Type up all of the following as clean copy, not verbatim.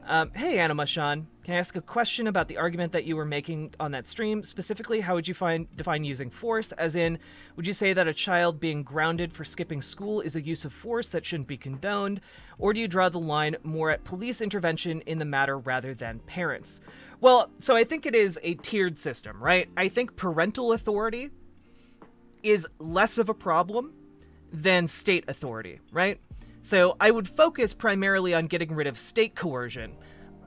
Hey, Anima Sean. Can I ask a question about the argument that you were making on that stream? Specifically, how would you define using force? As in, would you say that a child being grounded for skipping school is a use of force that shouldn't be condoned? Or do you draw the line more at police intervention in the matter rather than parents? Well, so I think it is a tiered system, right? I think parental authority is less of a problem than state authority, right? So I would focus primarily on getting rid of state coercion.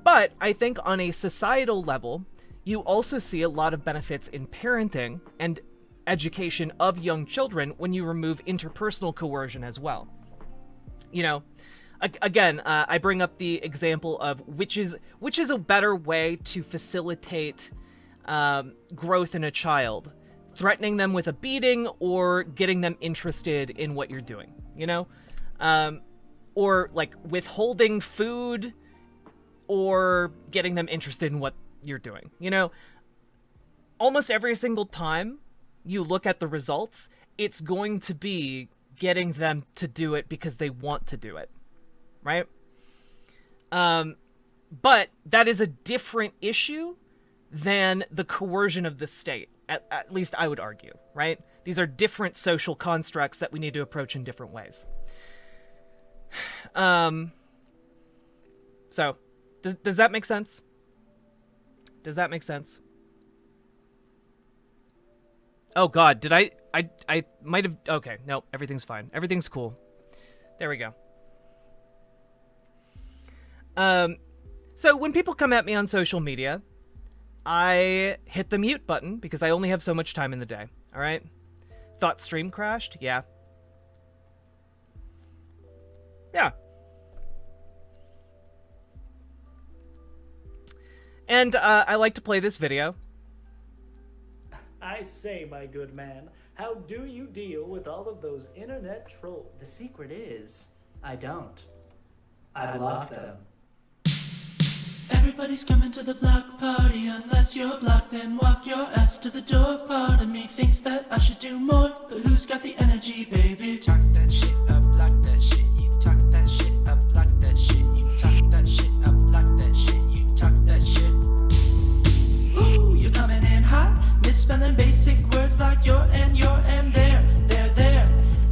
But I think on a societal level, you also see a lot of benefits in parenting and education of young children when you remove interpersonal coercion as well. You know, again, I bring up the example of which is a better way to facilitate growth in a child, threatening them with a beating or getting them interested in what you're doing, you know? Or like withholding food or getting them interested in what you're doing. You know, almost every single time you look at the results, it's going to be getting them to do it because they want to do it, right? But that is a different issue than the coercion of the state, at least I would argue, right? These are different social constructs that we need to approach in different ways. So, does that make sense? Does that make sense? Oh god, did I might have, okay, no, everything's fine. Everything's cool. There we go. So when people come at me on social media, I hit the mute button because I only have so much time in the day, alright? Thought stream crashed? Yeah. Yeah. And I like to play this video. I say, my good man, how do you deal with all of those internet trolls? The secret is, I don't. I block them. Everybody's coming to the block party. Unless you're blocked, then walk your ass to the door. Part of me thinks that I should do more, but who's got the energy, baby? Talk that shit up, block that shit. You talk that shit up, block that shit. You talk that shit up, block that shit. You talk that shit. Ooh, you're coming in hot, misspelling basic words like you're and there.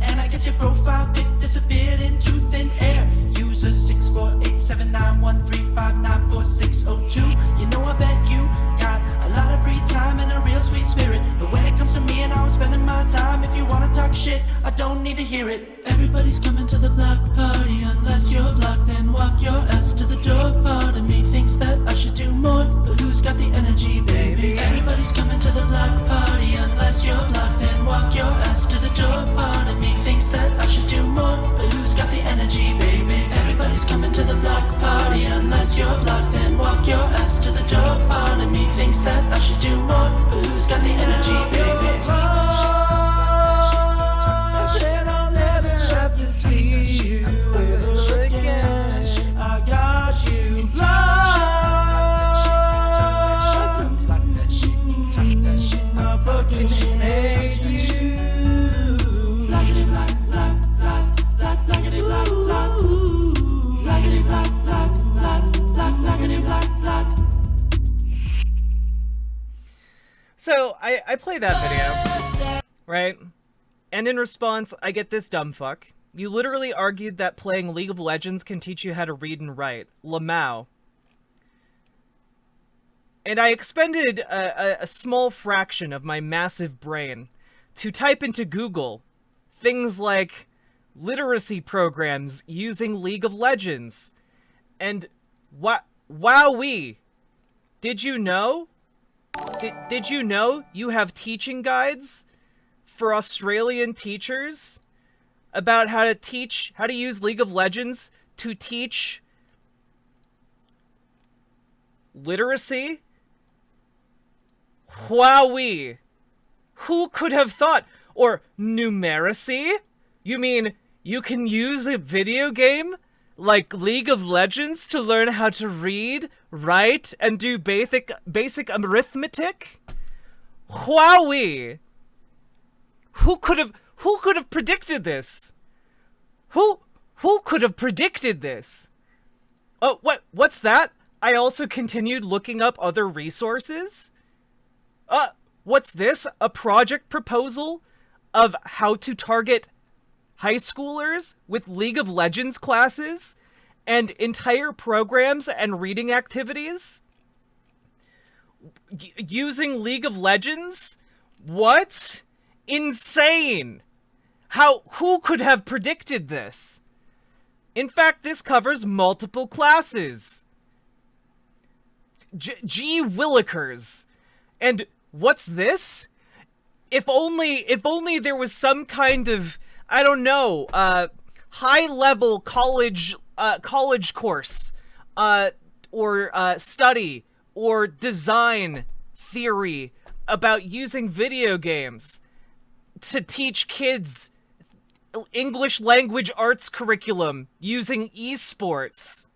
And I guess your profile pic disappeared into thin air. User 6487913594602. You know I bet you got a lot of free time and a real sweet spirit. But when it comes to me and I was spending my time, if you wanna talk shit, I don't need to hear it. Everybody's coming to the block party. Unless you're blocked, then walk your ass to the door. Part of me thinks that I should do more, but who's got the energy, baby? Everybody's coming to the block party. Unless you're blocked, then walk your ass to the door. Part of me thinks that I should do more, but who's got the energy, baby? Everybody's coming to the block party. Unless you're blocked, then walk your ass to the door. Part of me thinks that I should do more, but who's got the energy, baby? Then I'll never have to see you ever again. I got you blocked. I fucking hate you. Blackity black, black, black, black, blackity black, black. Blackity black, black, black, black, blackity black, black. So I play that video, right? And in response, I get this dumb fuck. You literally argued that playing League of Legends can teach you how to read and write. Lamau. And I expended a small fraction of my massive brain to type into Google things like literacy programs using League of Legends. And wowee. Did you know? Did you know you have teaching guides for Australian teachers about how to use League of Legends to teach literacy? Wowee. Who could have thought? Or numeracy? You mean you can use a video game like League of Legends to learn how to read, write, and do basic arithmetic? Wowee. Who could have predicted this? Who could have predicted this? Oh, what's that? I also continued looking up other resources. What's this? A project proposal of how to target high schoolers with League of Legends classes and entire programs and reading activities? Using League of Legends? What? Insane! Who could have predicted this? In fact, this covers multiple classes. Gee Willikers. And what's this? If only there was some kind of, I don't know, high-level college course, or study, or design theory about using video games to teach kids English language arts curriculum using esports.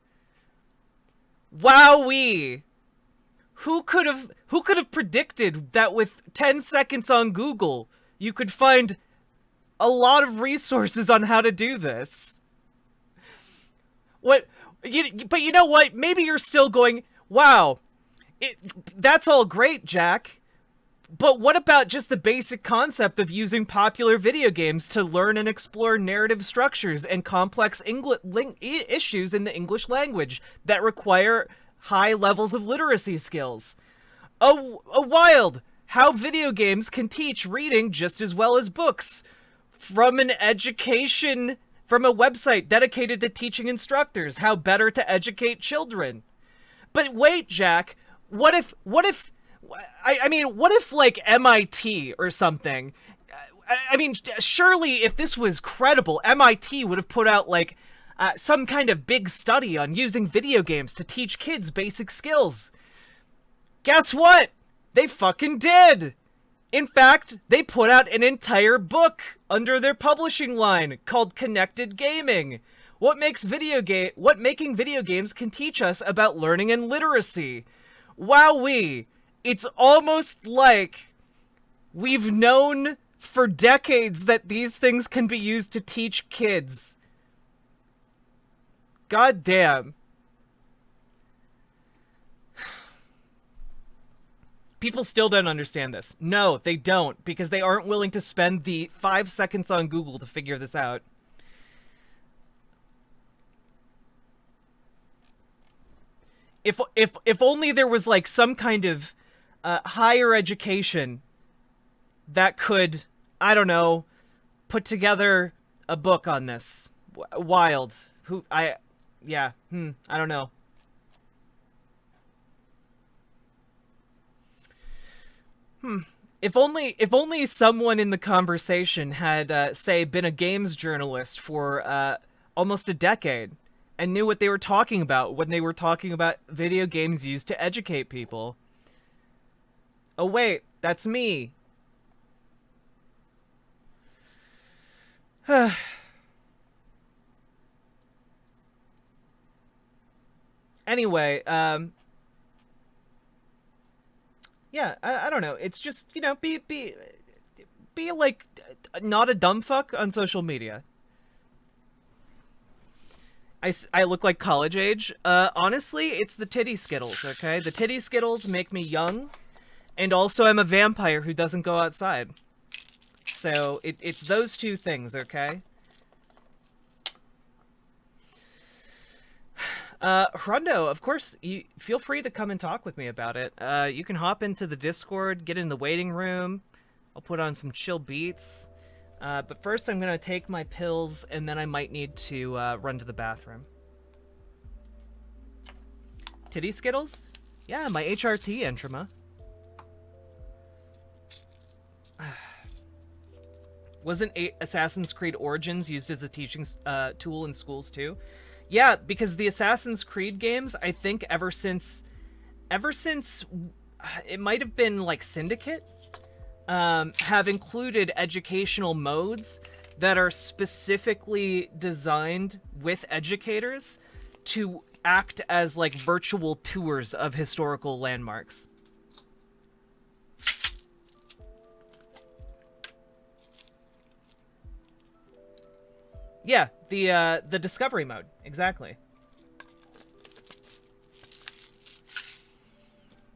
Wowee! Who could have predicted that with 10 seconds on Google, you could find a lot of resources on how to do this? But you know what? Maybe you're still going, wow, that's all great, Jack. But what about just the basic concept of using popular video games to learn and explore narrative structures and complex issues in the English language that require high levels of literacy skills? A wild! How video games can teach reading just as well as books. From a website dedicated to teaching instructors how better to educate children. But wait, Jack, what if, like, MIT or something? I mean, surely if this was credible, MIT would have put out, like, some kind of big study on using video games to teach kids basic skills. Guess what? They fucking did! In fact, they put out an entire book under their publishing line called Connected Gaming. What making video games can teach us about learning and literacy. Wowee! It's almost like we've known for decades that these things can be used to teach kids. God damn. People still don't understand this. No, they don't, because they aren't willing to spend the 5 seconds on Google to figure this out. If only there was, like, some kind of higher education that could, I don't know, put together a book on this. Wild. I don't know. If only someone in the conversation had, say, been a games journalist for almost a decade and knew what they were talking about when they were talking about video games used to educate people. Oh wait, that's me. Anyway, yeah, I don't know. It's just, you know, be like not a dumb fuck on social media. I look like college age. Honestly, it's the titty skittles, okay? The titty skittles make me young, and also I'm a vampire who doesn't go outside. So it's those two things, okay? Hrundo, of course, you feel free to come and talk with me about it. You can hop into the Discord, get in the waiting room. I'll put on some chill beats. But first I'm gonna take my pills, and then I might need to run to the bathroom. Titty Skittles? Yeah, my HRT, Entrama. Wasn't Assassin's Creed Origins used as a teaching tool in schools too? Yeah, because the Assassin's Creed games, I think ever since it might have been like Syndicate, have included educational modes that are specifically designed with educators to act as like virtual tours of historical landmarks. Yeah, the discovery mode, exactly.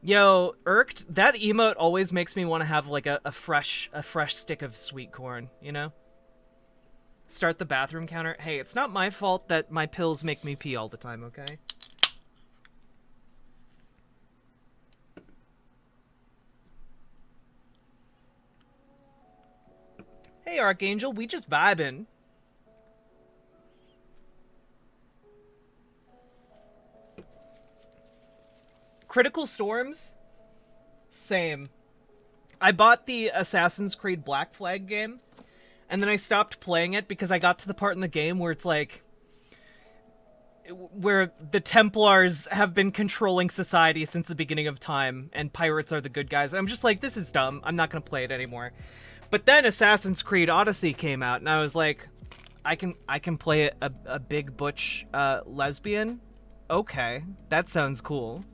Yo, irked. That emote always makes me want to have like a fresh stick of sweet corn. You know. Start the bathroom counter. Hey, it's not my fault that my pills make me pee all the time. Okay. Hey, Archangel, we just vibing. Critical Storms? Same. I bought the Assassin's Creed Black Flag game, and then I stopped playing it because I got to the part in the game where it's like... where the Templars have been controlling society since the beginning of time, and pirates are the good guys. I'm just like, this is dumb. I'm not going to play it anymore. But then Assassin's Creed Odyssey came out, and I was like, I can play a big butch lesbian? Okay, that sounds cool.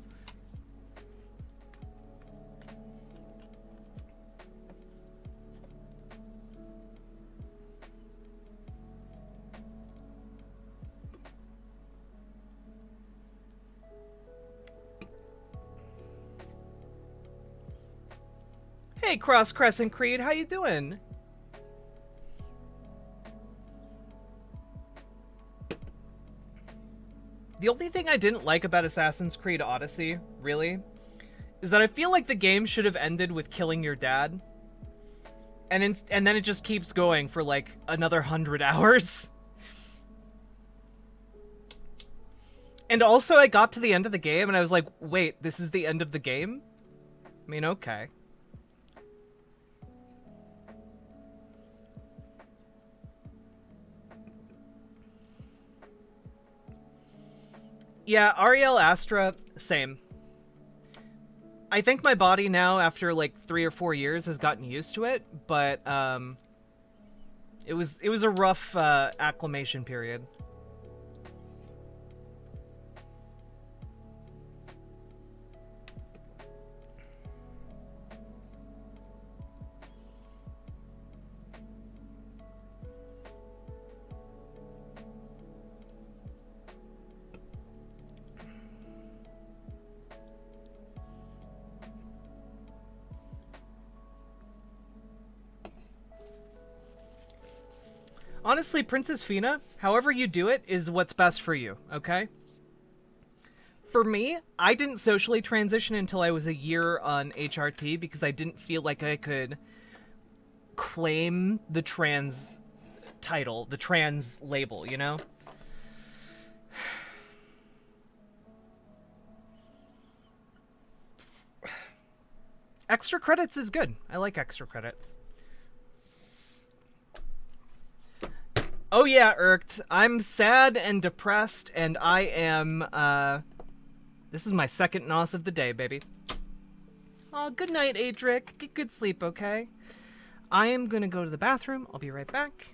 Hey, Cross Crescent Creed, how you doing? The only thing I didn't like about Assassin's Creed Odyssey, really, is that I feel like the game should have ended with killing your dad. And then it just keeps going for like another 100 hours. And also I got to the end of the game and I was like, wait, this is the end of the game? I mean, okay. Yeah, Ariel Astra, same. I think my body now, after like 3 or 4 years, has gotten used to it, but it was a rough acclimation period. Honestly, Princess Fina, however you do it is what's best for you, okay? For me, I didn't socially transition until I was a year on HRT because I didn't feel like I could claim the trans title, the trans label, you know? Extra credits is good. I like extra credits. Oh yeah, irked. I'm sad and depressed, and I am, this is my second nos of the day, baby. Oh, good night, Adric. Get good sleep, okay? I am gonna go to the bathroom. I'll be right back.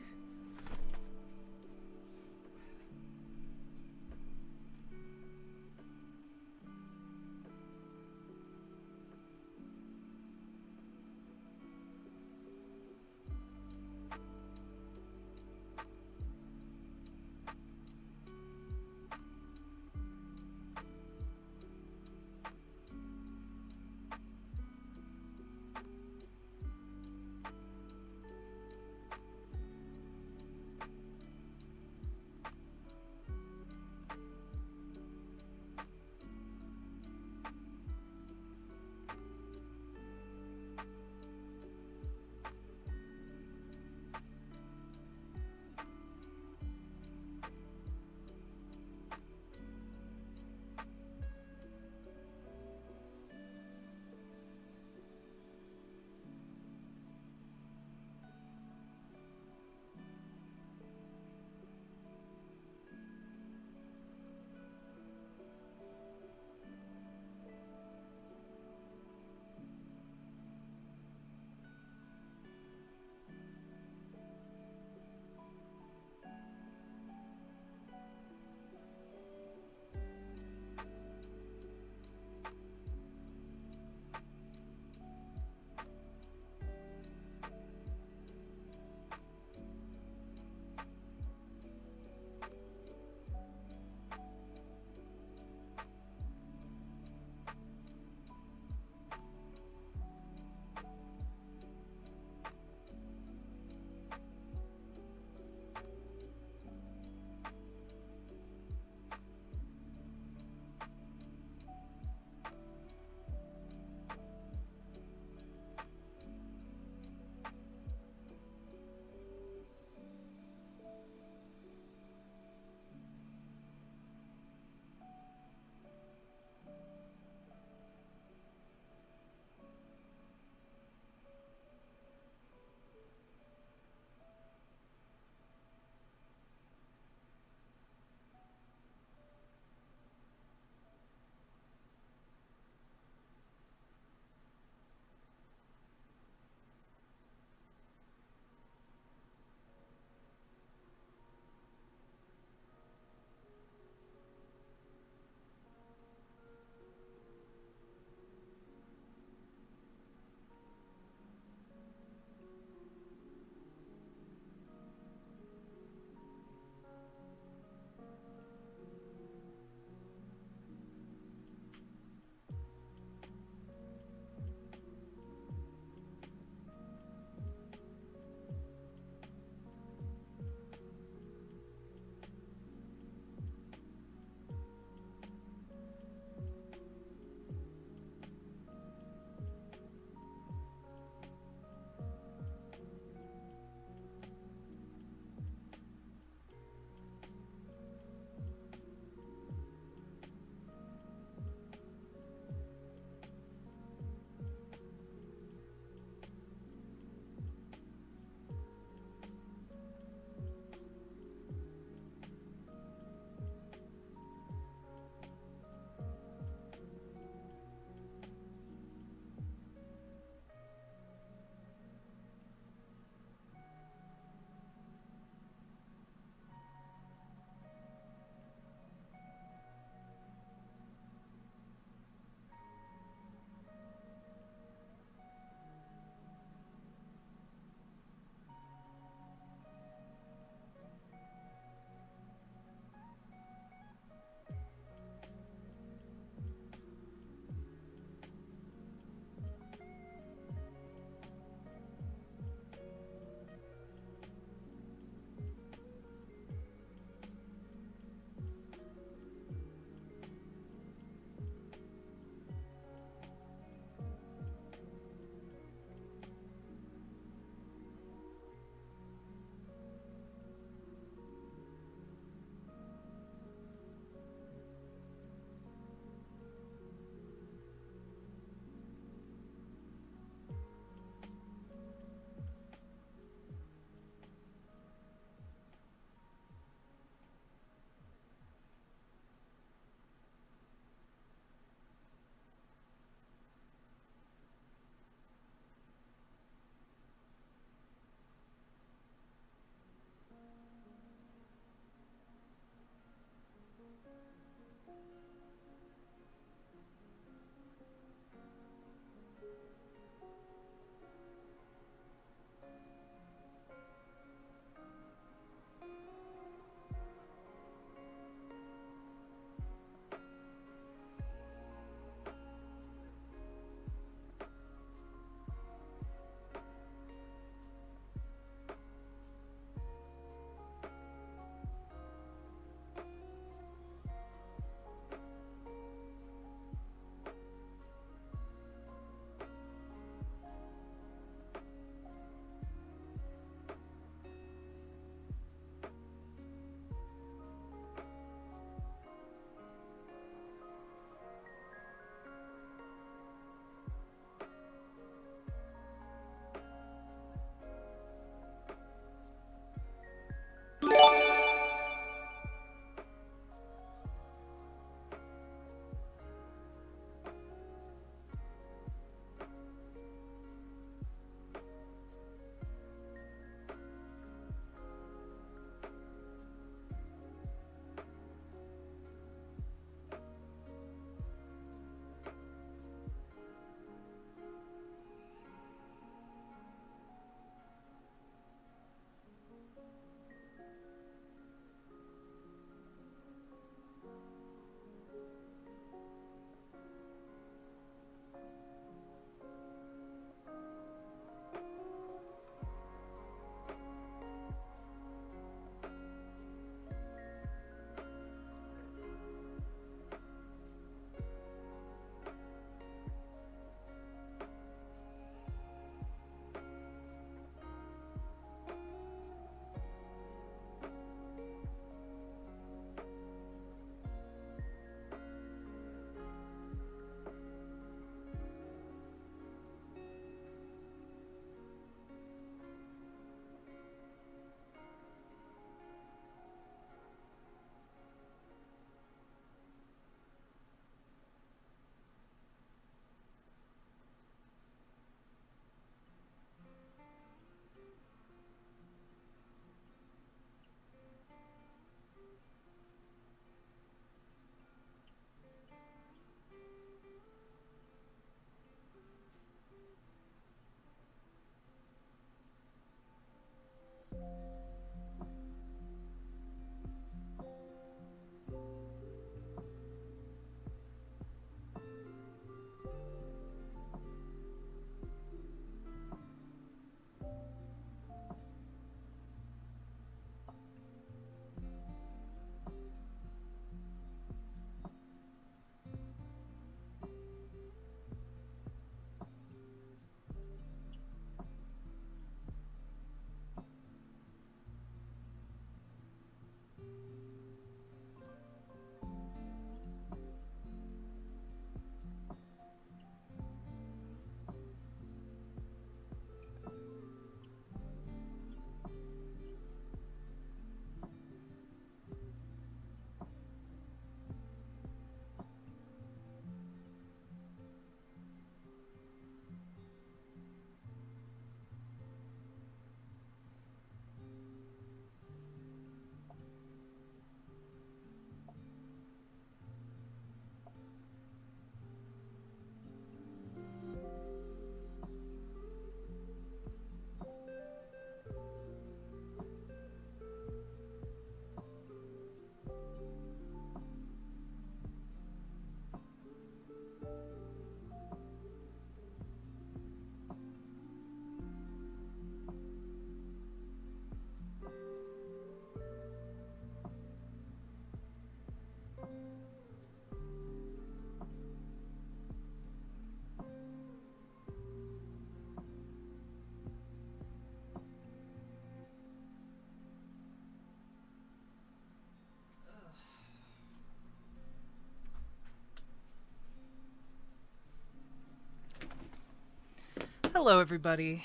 Hello, everybody.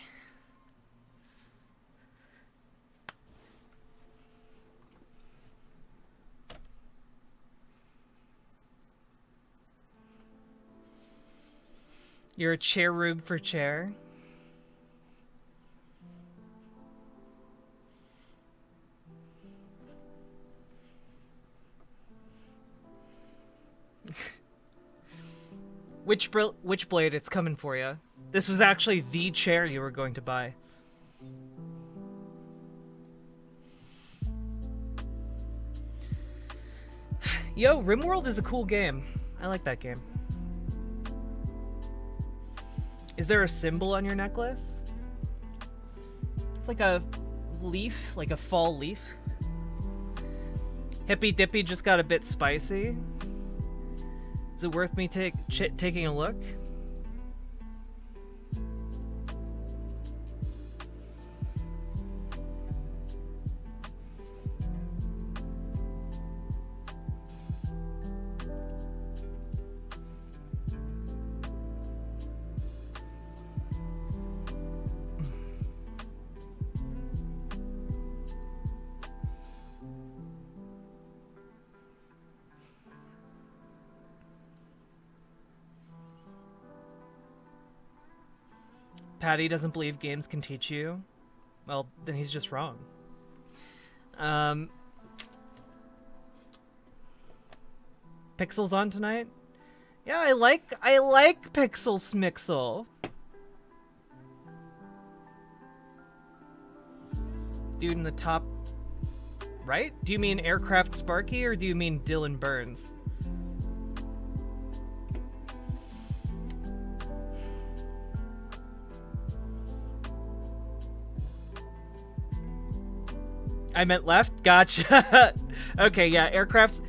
You're a chair rube for chair. Witchblade, it's coming for you. This was actually the chair you were going to buy. Yo, RimWorld is a cool game. I like that game. Is there a symbol on your necklace? It's like a leaf, like a fall leaf. Hippy Dippy just got a bit spicy. Is it worth me taking a look? Patty doesn't believe games can teach you. Well, then he's just wrong. Pixel's on tonight? Yeah, I like Pixel Smixel. Dude in the top right? Do you mean Aircraft Sparky or do you mean Dylan Burns? I meant left? Gotcha. Okay, yeah, Aircraft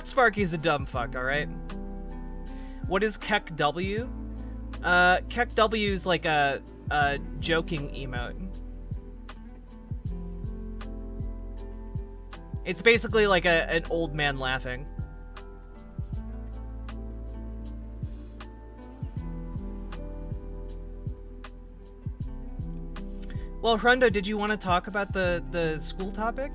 Sparky's a dumb fuck, alright? What is Keck W? Keck W's like a joking emote. It's basically like an old man laughing. Well, Hrundo, did you want to talk about the school topic?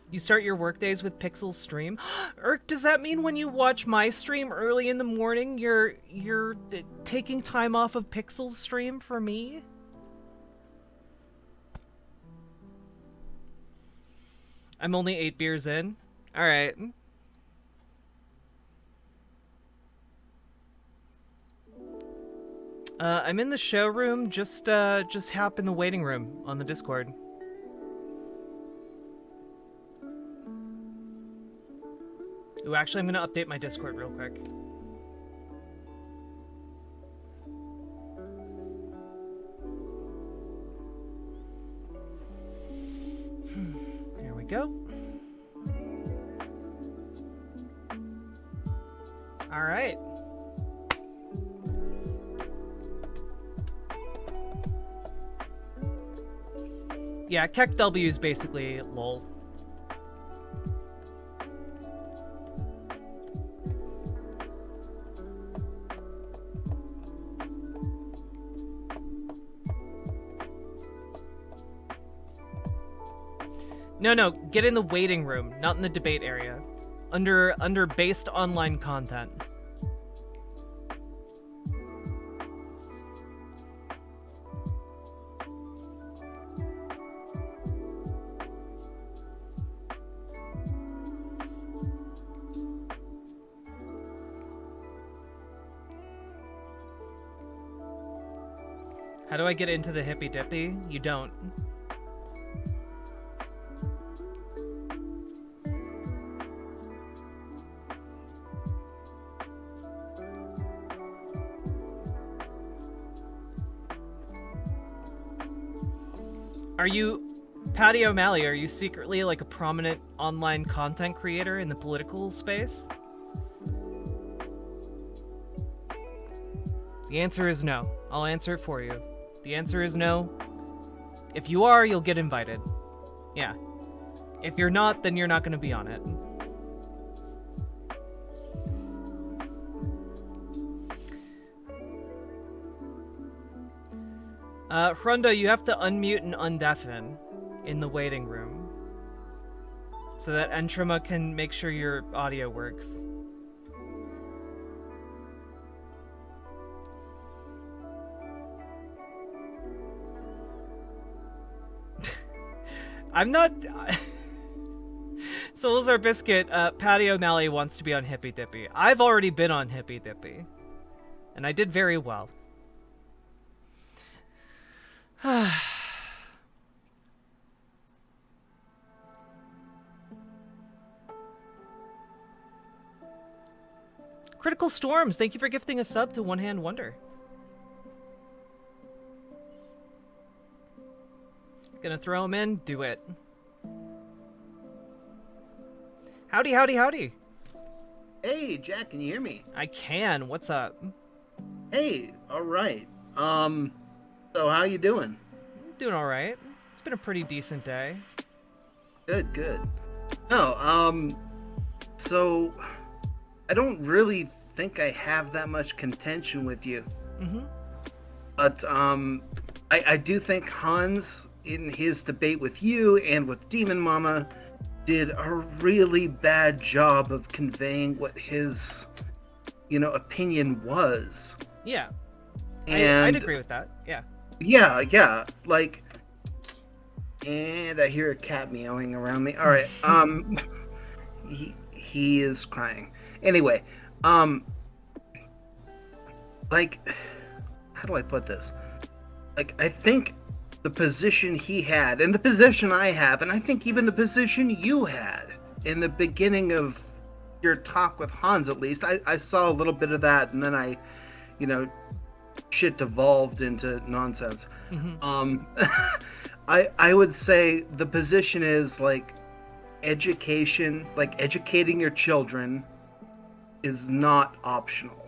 You start your workdays with Pixel's stream? Erk, does that mean when you watch my stream early in the morning, you're taking time off of Pixel's stream for me? I'm only 8 beers in. All right. I'm in the showroom. Just hop in the waiting room on the Discord. Ooh, actually, I'm gonna update my Discord real quick. There we go. All right. Yeah, Keck W is basically LOL. No, get in the waiting room, not in the debate area. Under based online content. How do I get into the Hippy Dippy? You don't. Are you, Patty O'Malley, are you secretly like a prominent online content creator in the political space? The answer is no. I'll answer it for you. The answer is no. If you are, you'll get invited. Yeah. If you're not, then you're not going to be on it. Hrundo, you have to unmute and undeafen in the waiting room so that Entrama can make sure your audio works. I'm not... Salazar Biscuit, Patty O'Malley wants to be on Hippy Dippy. I've already been on Hippy Dippy. And I did very well. Critical Storms, thank you for gifting a sub to One Hand Wonder. Gonna throw him in? Do it. Howdy, howdy, howdy. Hey, Jack, can you hear me? I can. What's up? Hey, all right. So how you doing? Doing all right. It's been a pretty decent day. Good, good. No, so I don't really think I have that much contention with you. Mm-hmm. But, I do think Hans, in his debate with you and with Demon Mama, did a really bad job of conveying what his, opinion was. Yeah. And I'd agree with that. Yeah. Yeah, like, and I hear a cat meowing around me. All right, he is crying. Anyway, like, how do I put this? Like, I think the position he had, and the position I have, and I think even the position you had in the beginning of your talk with Hans, at least, I saw a little bit of that, and then shit devolved into nonsense. Mm-hmm. I would say the position is like education, like educating your children is not optional.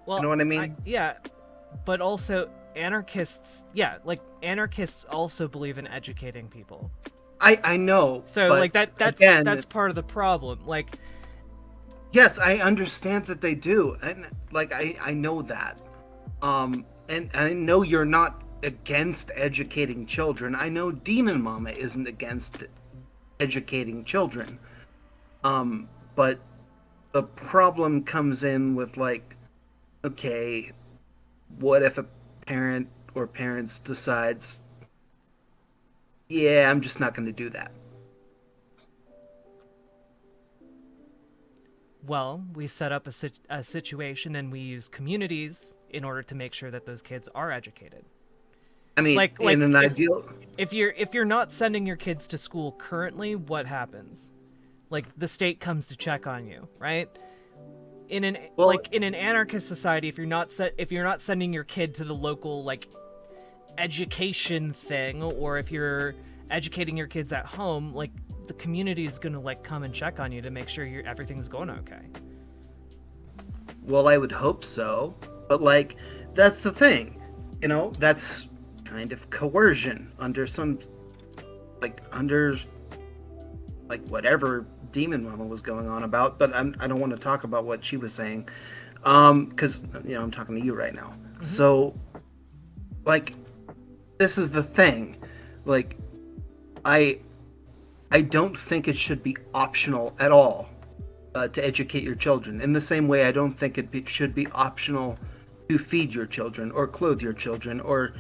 Well, You know what I mean? Yeah, but also anarchists also believe in educating people. I know. So but like that's again, that's part of the problem. Like, yes, I understand that they do, and like I know that. And I know you're not against educating children. I know Demon Mama isn't against educating children. But the problem comes in with like, okay, what if a parent or parents decides, yeah, I'm just not going to do that. well, we set up a situation and we use communities in order to make sure that those kids are educated. I mean, Like in an if, ideal... if you're not sending your kids to school currently, what happens? Like, the state comes to check on you, right? In an anarchist society, if you're not sending your kid to the local like education thing, or if you're educating your kids at home, like, the community is gonna like come and check on you to make sure everything's going okay. Well, I would hope so, but like, that's the thing, that's kind of coercion under whatever Demon Mama was going on about, but I don't want to talk about what she was saying, because I'm talking to you right now. Mm-hmm. So, like, this is the thing, like, I don't think it should be optional at all to educate your children. In the same way, I don't think it should be optional to feed your children or clothe your children or,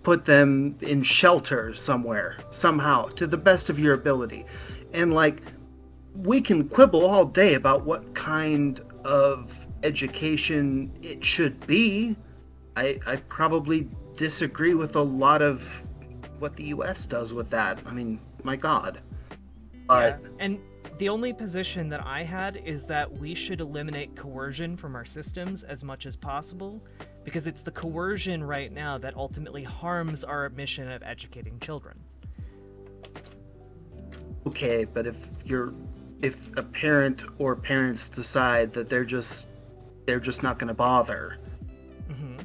put them in shelter somewhere, somehow, to the best of your ability. And, like, we can quibble all day about what kind of education it should be. I probably disagree with a lot of what the U.S. does with that. I mean, my God. Yeah. And the only position that I had is that we should eliminate coercion from our systems as much as possible, because it's the coercion right now that ultimately harms our mission of educating children. Okay, but if a parent or parents decide that they're just not going to bother, mm-hmm.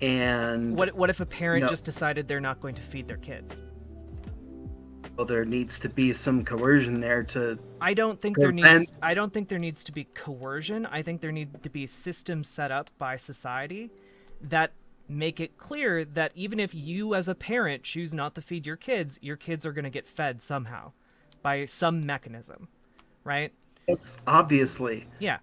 and what if a parent just decided they're not going to feed their kids? Well, there needs to be some coercion there to. I don't think there needs to be coercion. I think there need to be systems set up by society that make it clear that even if you as a parent choose not to feed your kids are going to get fed somehow by some mechanism, right? Yes, obviously. Yeah.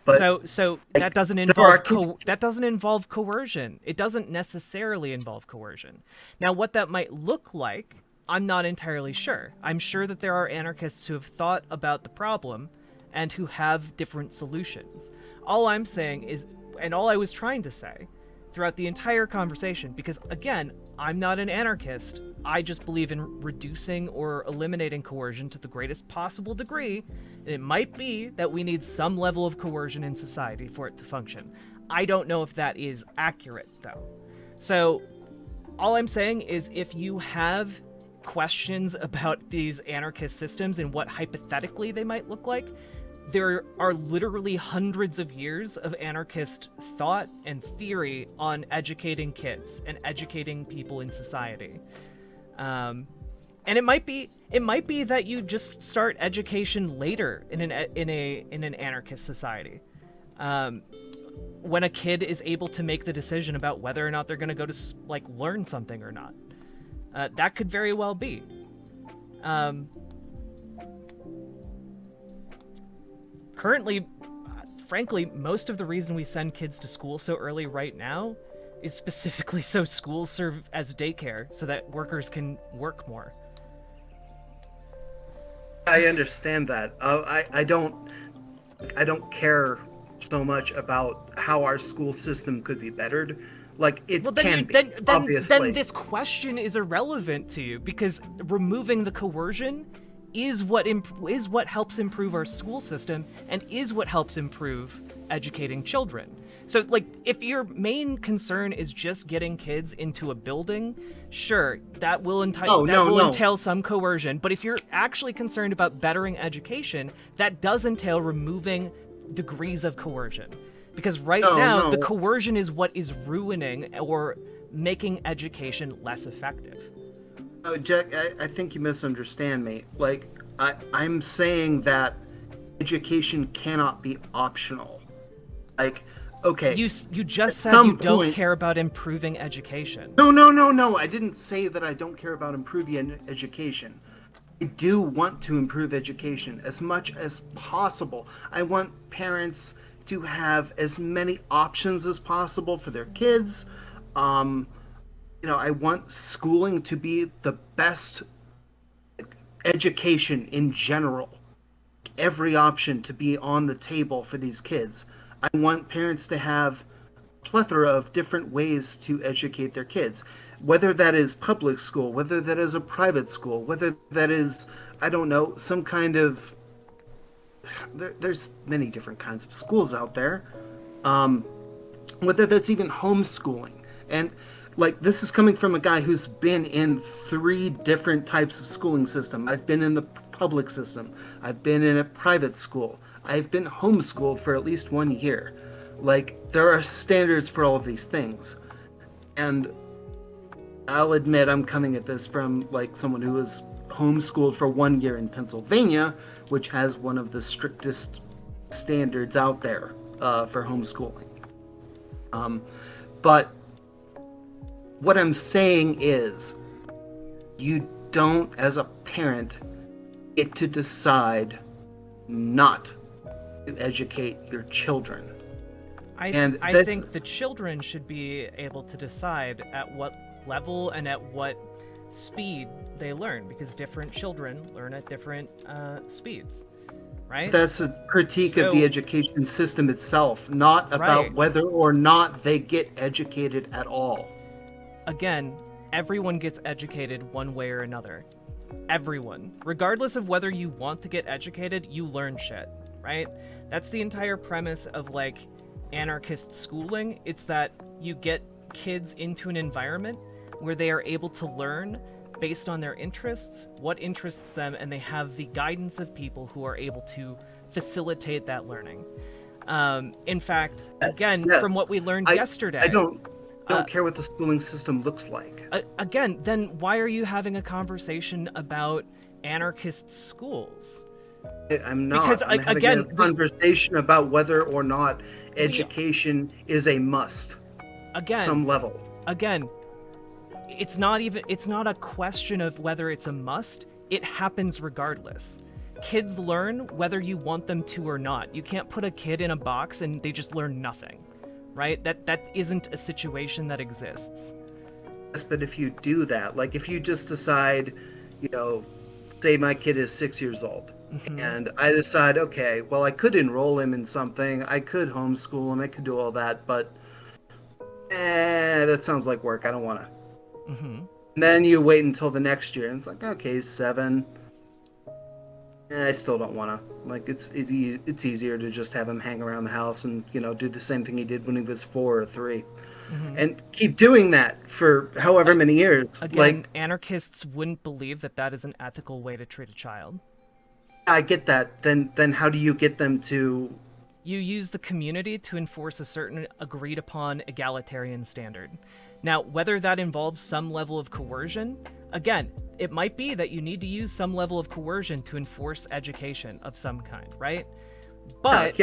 But So that doesn't there are involve that doesn't involve coercion. It doesn't necessarily involve coercion. Now, what that might look like, I'm not entirely sure. I'm sure that there are anarchists who have thought about the problem and who have different solutions. All I'm saying is, and all I was trying to say throughout the entire conversation, because again, I'm not an anarchist. I just believe in reducing or eliminating coercion to the greatest possible degree. And it might be that we need some level of coercion in society for it to function. I don't know if that is accurate, though. So all I'm saying is, if you have questions about these anarchist systems and what hypothetically they might look like, there are literally hundreds of years of anarchist thought and theory on educating kids and educating people in society. And it might be that you just start education later in an anarchist society, when a kid is able to make the decision about whether or not they're going to go to learn something or not. That could very well be. Currently, frankly, most of the reason we send kids to school so early right now is specifically so schools serve as daycare so that workers can work more. I understand that. I don't care so much about how our school system could be bettered. Like, it can be, obviously. Then this question is irrelevant to you, because removing the coercion is what helps improve our school system and is what helps improve educating children. So, if your main concern is just getting kids into a building, sure, that will entail some coercion. But if you're actually concerned about bettering education, that does entail removing degrees of coercion. Because now, the coercion is what is ruining or making education less effective. Oh, Jack, I think you misunderstand me. I'm saying that education cannot be optional. Okay. You just said you don't care about improving education. No. I didn't say that I don't care about improving education. I do want to improve education as much as possible. I want parents to have as many options as possible for their kids. I want schooling to be the best education in general. Every option to be on the table for these kids. I want parents to have a plethora of different ways to educate their kids. Whether that is public school, whether that is a private school, whether that is, I don't know, some kind of... There's many different kinds of schools out there. Whether that's even homeschooling. And this is coming from a guy who's been in 3 different types of schooling system. I've been in the public system. I've been in a private school. I've been homeschooled for at least 1 year. There are standards for all of these things. And I'll admit I'm coming at this from someone who was homeschooled for 1 year in Pennsylvania, which has one of the strictest standards out there for homeschooling. But what I'm saying is, you don't, as a parent, get to decide not to educate your children. I think the children should be able to decide at what level and at what speed they learn, because different children learn at different speeds, right? That's a critique of the education system itself, not about whether or not they get educated at all. Again, everyone gets educated one way or another. Everyone. Regardless of whether you want to get educated, you learn shit, right? That's the entire premise of anarchist schooling. It's that you get kids into an environment where they are able to learn based on their interests, what interests them, and they have the guidance of people who are able to facilitate that learning. In fact, from what we learned yesterday... I don't care what the schooling system looks like. Again, then why are you having a conversation about anarchist schools? I'm not. Because, I'm having a conversation about whether or not education is a must. Again, some level. again, it's not a question of whether it's a must. It happens regardless. Kids learn whether you want them to or not. You can't put a kid in a box and they just learn nothing, right? That isn't a situation that exists. Yes, but if you do that, like if you just decide, say my kid is 6 years old, and I decide, okay, well, I could enroll him in something, I could homeschool him, I could do all that, but that sounds like work. I don't want to. And then you wait until the next year, and it's like, okay, 7. I still don't want to. Like, it's easier to just have him hang around the house and, do the same thing he did when he was 4 or 3. And keep doing that for however many years. Again, anarchists wouldn't believe that is an ethical way to treat a child. I get that. Then how do you get them to... You use the community to enforce a certain agreed upon egalitarian standard. Now, whether that involves some level of coercion, again, it might be that you need to use some level of coercion to enforce education of some kind, right? But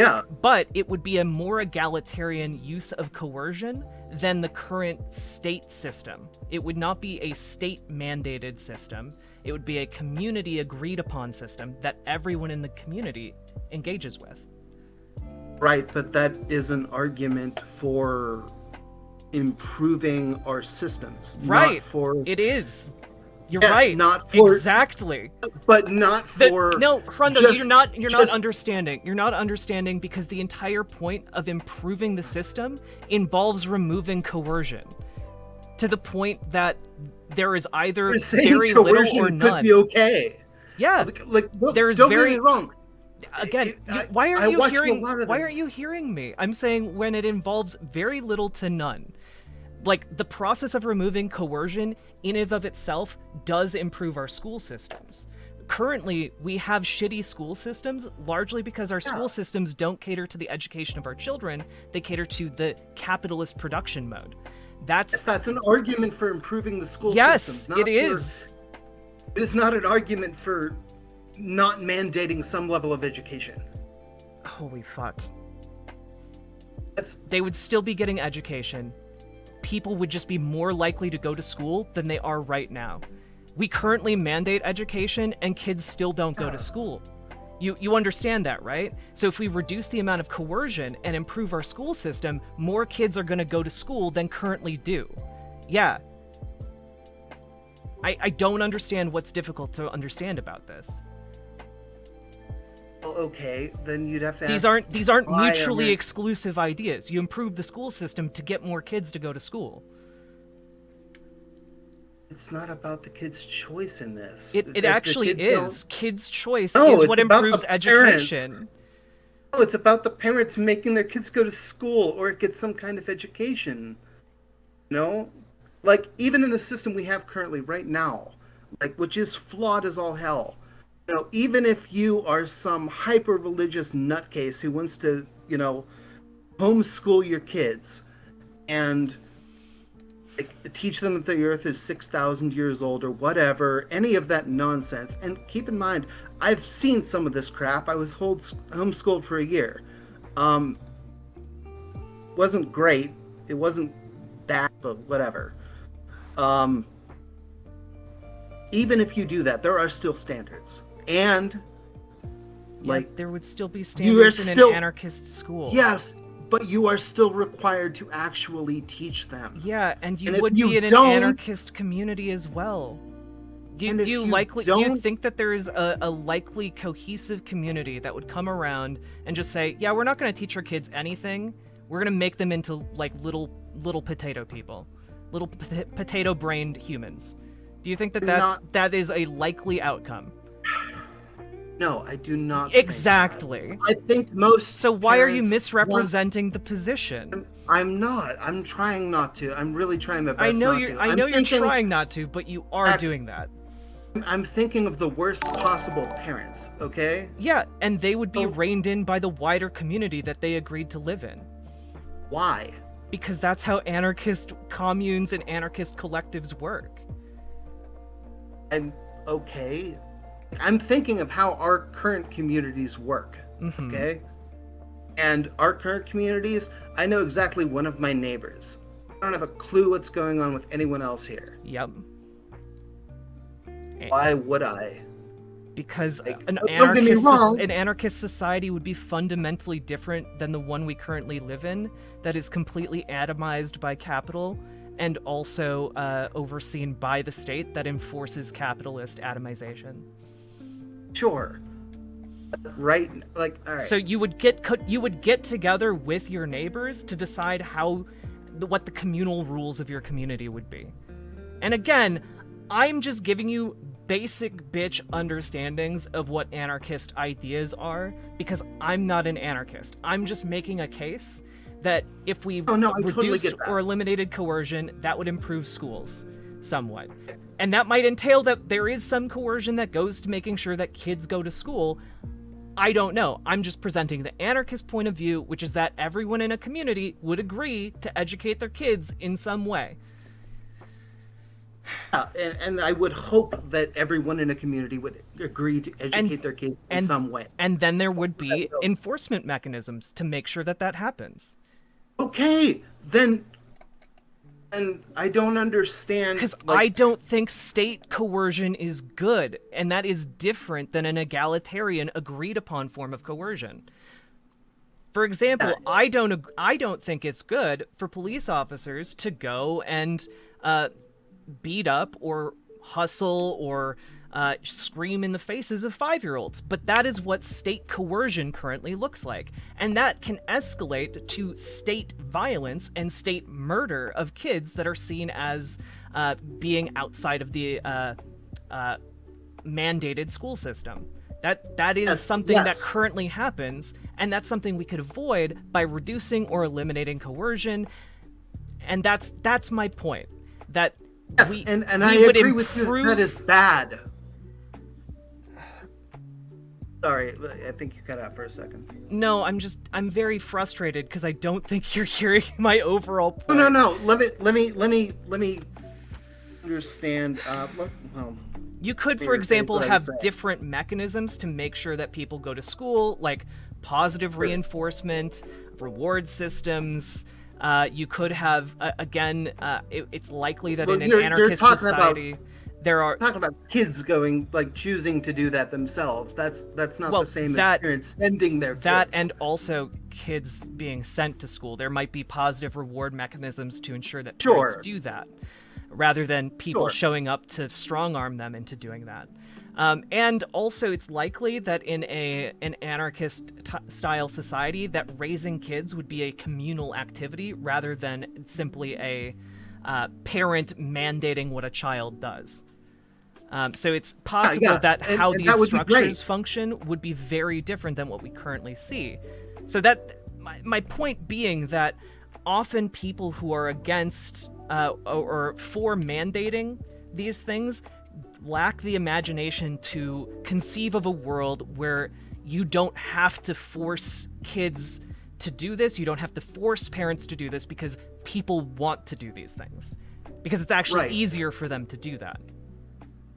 it would be a more egalitarian use of coercion than the current state system. It would not be a state-mandated system. It would be a community agreed upon system that everyone in the community engages with. Right, but that is an argument for improving our systems. Right, not for... It is. You're right. Not for... Exactly. But not for... No, Hrundo, you're not understanding. You're not understanding because the entire point of improving the system involves removing coercion. To the point that there is either very little or none. Could be okay. Yeah. Don't get me wrong. Again, why aren't you hearing me? I'm saying when it involves very little to none. Like, the process of removing coercion in and of itself does improve our school systems. Currently, we have shitty school systems largely because our school systems don't cater to the education of our children. They cater to the capitalist production mode. That's an argument for improving the school systems. Yes, it is. It is not an argument for not mandating some level of education. Holy fuck. They would still be getting education. People would just be more likely to go to school than they are right now. We currently mandate education and kids still don't go to school. You understand that, right? So if we reduce the amount of coercion and improve our school system, more kids are going to go to school than currently do. Yeah. I don't understand what's difficult to understand about this. Well, okay, then you'd have to These aren't mutually exclusive ideas. You improve the school system to get more kids to go to school. It's not about the kids' choice in this. It actually is. Kids' choice is what improves education. No, it's about the parents making their kids go to school or get some kind of education. Like, even in the system we have currently right now, like, which is flawed as all hell. Even if you are some hyper-religious nutcase who wants to, homeschool your kids and teach them that the earth is 6,000 years old or whatever, any of that nonsense. And keep in mind, I've seen some of this crap. I was homeschooled for a year. Wasn't great. It wasn't that, but whatever. Even if you do that, there are still standards. And there would still be standards in an anarchist school. Yes, but you are still required to actually teach them. Yeah, and you would be in an anarchist community as well. Do you think that there is a likely cohesive community that would come around and just say, yeah, we're not going to teach our kids anything. We're going to make them into like little potato people, little potato-brained humans. Do you think that is a likely outcome? No, I do not. Exactly. I think most. So why are you misrepresenting the position? I'm not. I'm trying not to. I'm really trying my best not to. I know you're trying not to, but you are doing that. I'm thinking of the worst possible parents, okay? Yeah, and they would be reined in by the wider community that they agreed to live in. Why? Because that's how anarchist communes and anarchist collectives work. Okay. I'm thinking of how our current communities work, okay? And our current communities, I know exactly one of my neighbors. I don't have a clue what's going on with anyone else here. Yep. Why would I? Because an don't get me wrong. anarchist society would be fundamentally different than the one we currently live in, that is completely atomized by capital and also overseen by the state that enforces capitalist atomization. Sure. Right? Like, all right. So you would get together with your neighbors to decide what the communal rules of your community would be. And again, I'm just giving you basic bitch understandings of what anarchist ideas are, because I'm not an anarchist. I'm just making a case that if we reduced or eliminated coercion, that would improve schools somewhat. And that might entail that there is some coercion that goes to making sure that kids go to school. I don't know. I'm just presenting the anarchist point of view, which is that everyone in a community would agree to educate their kids in some way. And I would hope that everyone in a community would agree to educate their kids in some way. And then there would be enforcement mechanisms to make sure that that happens. Okay, then I don't understand. Because I don't think state coercion is good, and that is different than an egalitarian, agreed-upon form of coercion. For example, I don't think it's good for police officers to go and beat up or hustle or scream in the faces of 5-year-olds. But that is what state coercion currently looks like. And that can escalate to state violence and state murder of kids that are seen as being outside of the mandated school system. That is something that currently happens, and that's something we could avoid by reducing or eliminating coercion. And that's my point. That and I agree with you that is bad. Sorry, I think you cut out for a second. No, I'm very frustrated because I don't think you're hearing my overall point. No. Let me understand. You could, for example, have different mechanisms to make sure that people go to school, like positive reinforcement, reward systems. You could have, it's likely that in an anarchist society, there are talking about kids going, choosing to do that themselves. That's not the same as parents sending their kids. That, and also kids being sent to school. There might be positive reward mechanisms to ensure that parents do that, rather than people showing up to strong-arm them into doing that. And also, it's likely that in an anarchist-style society, that raising kids would be a communal activity rather than simply a parent mandating what a child does. So it's possible that how these structures function would be very different than what we currently see. So that my point being that often people who are against or for mandating these things lack the imagination to conceive of a world where you don't have to force kids to do this. You don't have to force parents to do this because people want to do these things. Because it's actually easier for them to do that.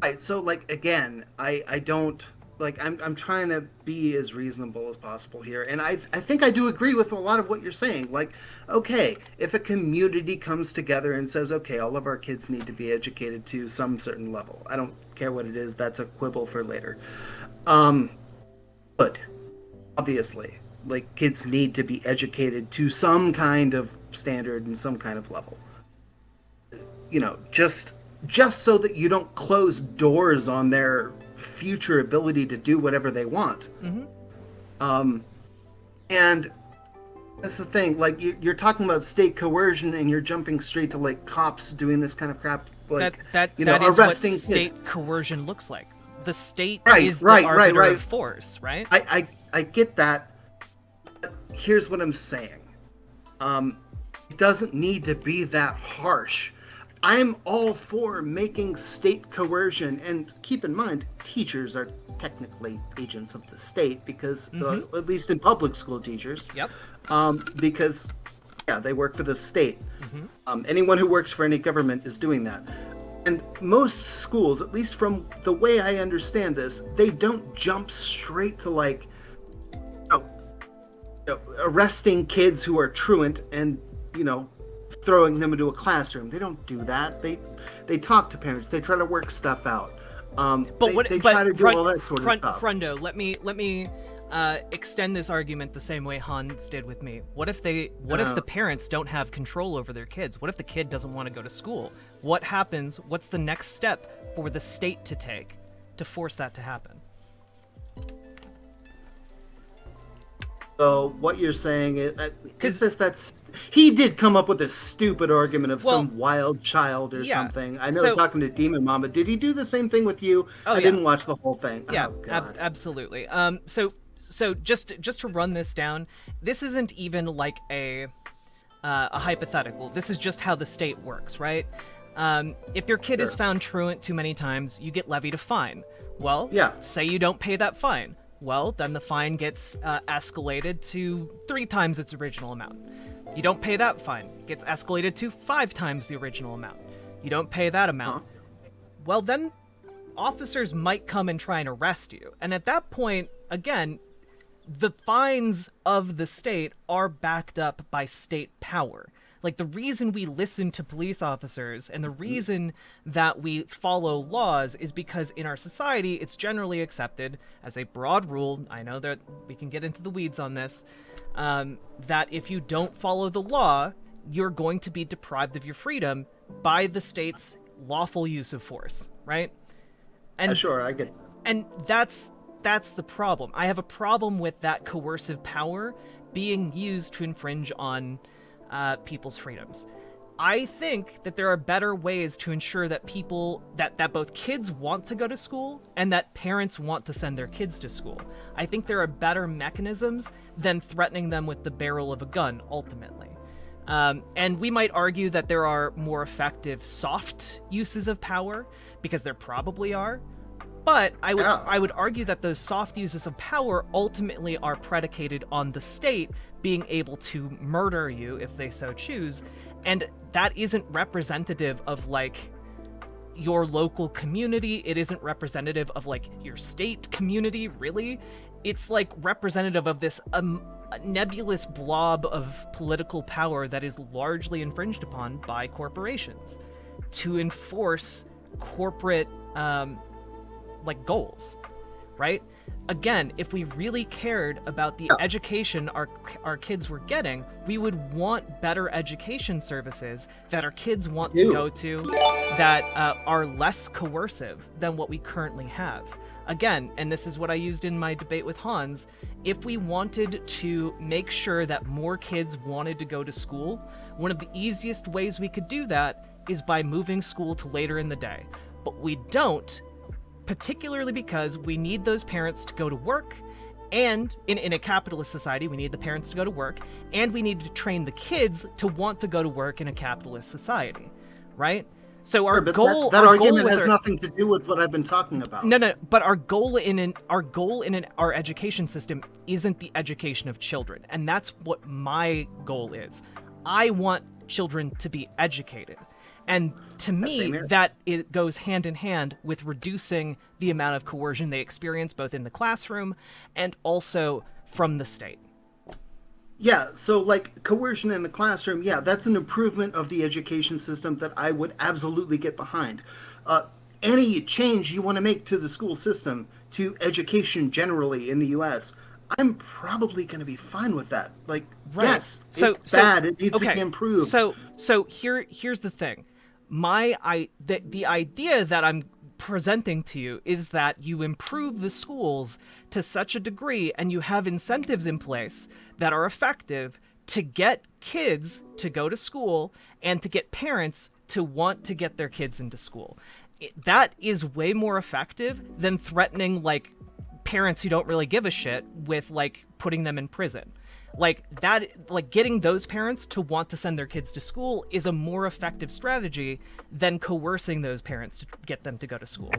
Right, so again, I don't I'm trying to be as reasonable as possible here, and I think I do agree with a lot of what you're saying. Okay, if a community comes together and says, okay, all of our kids need to be educated to some certain level, I don't care what it is, that's a quibble for later. But obviously, kids need to be educated to some kind of standard and some kind of level. Just so that you don't close doors on their future ability to do whatever they want. Mm-hmm. And that's the thing. You're talking about state coercion, and you're jumping straight to cops doing this kind of crap. That is arresting what state kids. Coercion looks like. The state is the arbiter of force, right? I get that. But here's what I'm saying. It doesn't need to be that harsh. I'm all for making state coercion, and keep in mind, teachers are technically agents of the state because, at least in public school teachers, because they work for the state. Mm-hmm. Anyone who works for any government is doing that. And most schools, at least from the way I understand this, they don't jump straight to arresting kids who are truant and, throwing them into a classroom. They don't do that. They talk to parents. They try to work stuff out. They try to do all that sort of stuff. Frundo, let me extend this argument the same way Hans did with me. What if the parents don't have control over their kids? What if the kid doesn't want to go to school? What happens? What's the next step for the state to take to force that to happen? So what you're saying is he did come up with a stupid argument of some wild child or something. I know, talking to Demon Mama, did he do the same thing with you? I didn't watch the whole thing. Yeah, oh, God. Absolutely. So just to run this down, this isn't even like a hypothetical. This is just how the state works, right? If your kid is found truant too many times, you get levied a fine. Well, say you don't pay that fine. Well, then the fine gets escalated to 3 times its original amount. You don't pay that fine. It gets escalated to 5 times the original amount. You don't pay that amount. Well, then officers might come and try and arrest you. And at that point, again, the fines of the state are backed up by state power. Like, the reason we listen to police officers and the reason that we follow laws is because in our society, it's generally accepted as a broad rule. I know that we can get into the weeds on this, that if you don't follow the law, you're going to be deprived of your freedom by the state's lawful use of force, right? And sure, I get it. And that's the problem. I have a problem with that coercive power being used to infringe on people's freedoms. I think that there are better ways to ensure that that both kids want to go to school and that parents want to send their kids to school. I think there are better mechanisms than threatening them with the barrel of a gun, ultimately. And we might argue that there are more effective soft uses of power, because there probably are. But I would argue that those soft uses of power ultimately are predicated on the state being able to murder you if they so choose, and that isn't representative of like your local community. It isn't representative of like your state community, really. It's like representative of this nebulous blob of political power that is largely infringed upon by corporations to enforce corporate like goals, right? Again, if we really cared about the education our kids were getting, we would want better education services that our kids want to go to that are less coercive than what we currently have. Again, and this is what I used in my debate with Hans, if we wanted to make sure that more kids wanted to go to school, one of the easiest ways we could do that is by moving school to later in the day. But we don't, particularly because we need those parents to go to work, and in a capitalist society, we need the parents to go to work, and we need to train the kids to want to go to work in a capitalist society, right? So our goal, that argument has nothing to do with what I've been talking about. No. But our goal in our education system isn't the education of children, and that's what my goal is. I want children to be educated. And to me, that it goes hand in hand with reducing the amount of coercion they experience, both in the classroom and also from the state. Yeah, so like coercion in the classroom, yeah, that's an improvement of the education system that I would absolutely get behind. Any change you want to make to the school system, to education generally in the U.S., I'm probably going to be fine with that. Like, yes, it's bad. It needs to be improved. So here's the thing. The idea that I'm presenting to you is that you improve the schools to such a degree and you have incentives in place that are effective to get kids to go to school and to get parents to want to get their kids into school. That is way more effective than threatening like parents who don't really give a shit with like putting them in prison. Like that, like getting those parents to want to send their kids to school is a more effective strategy than coercing those parents to get them to go to school.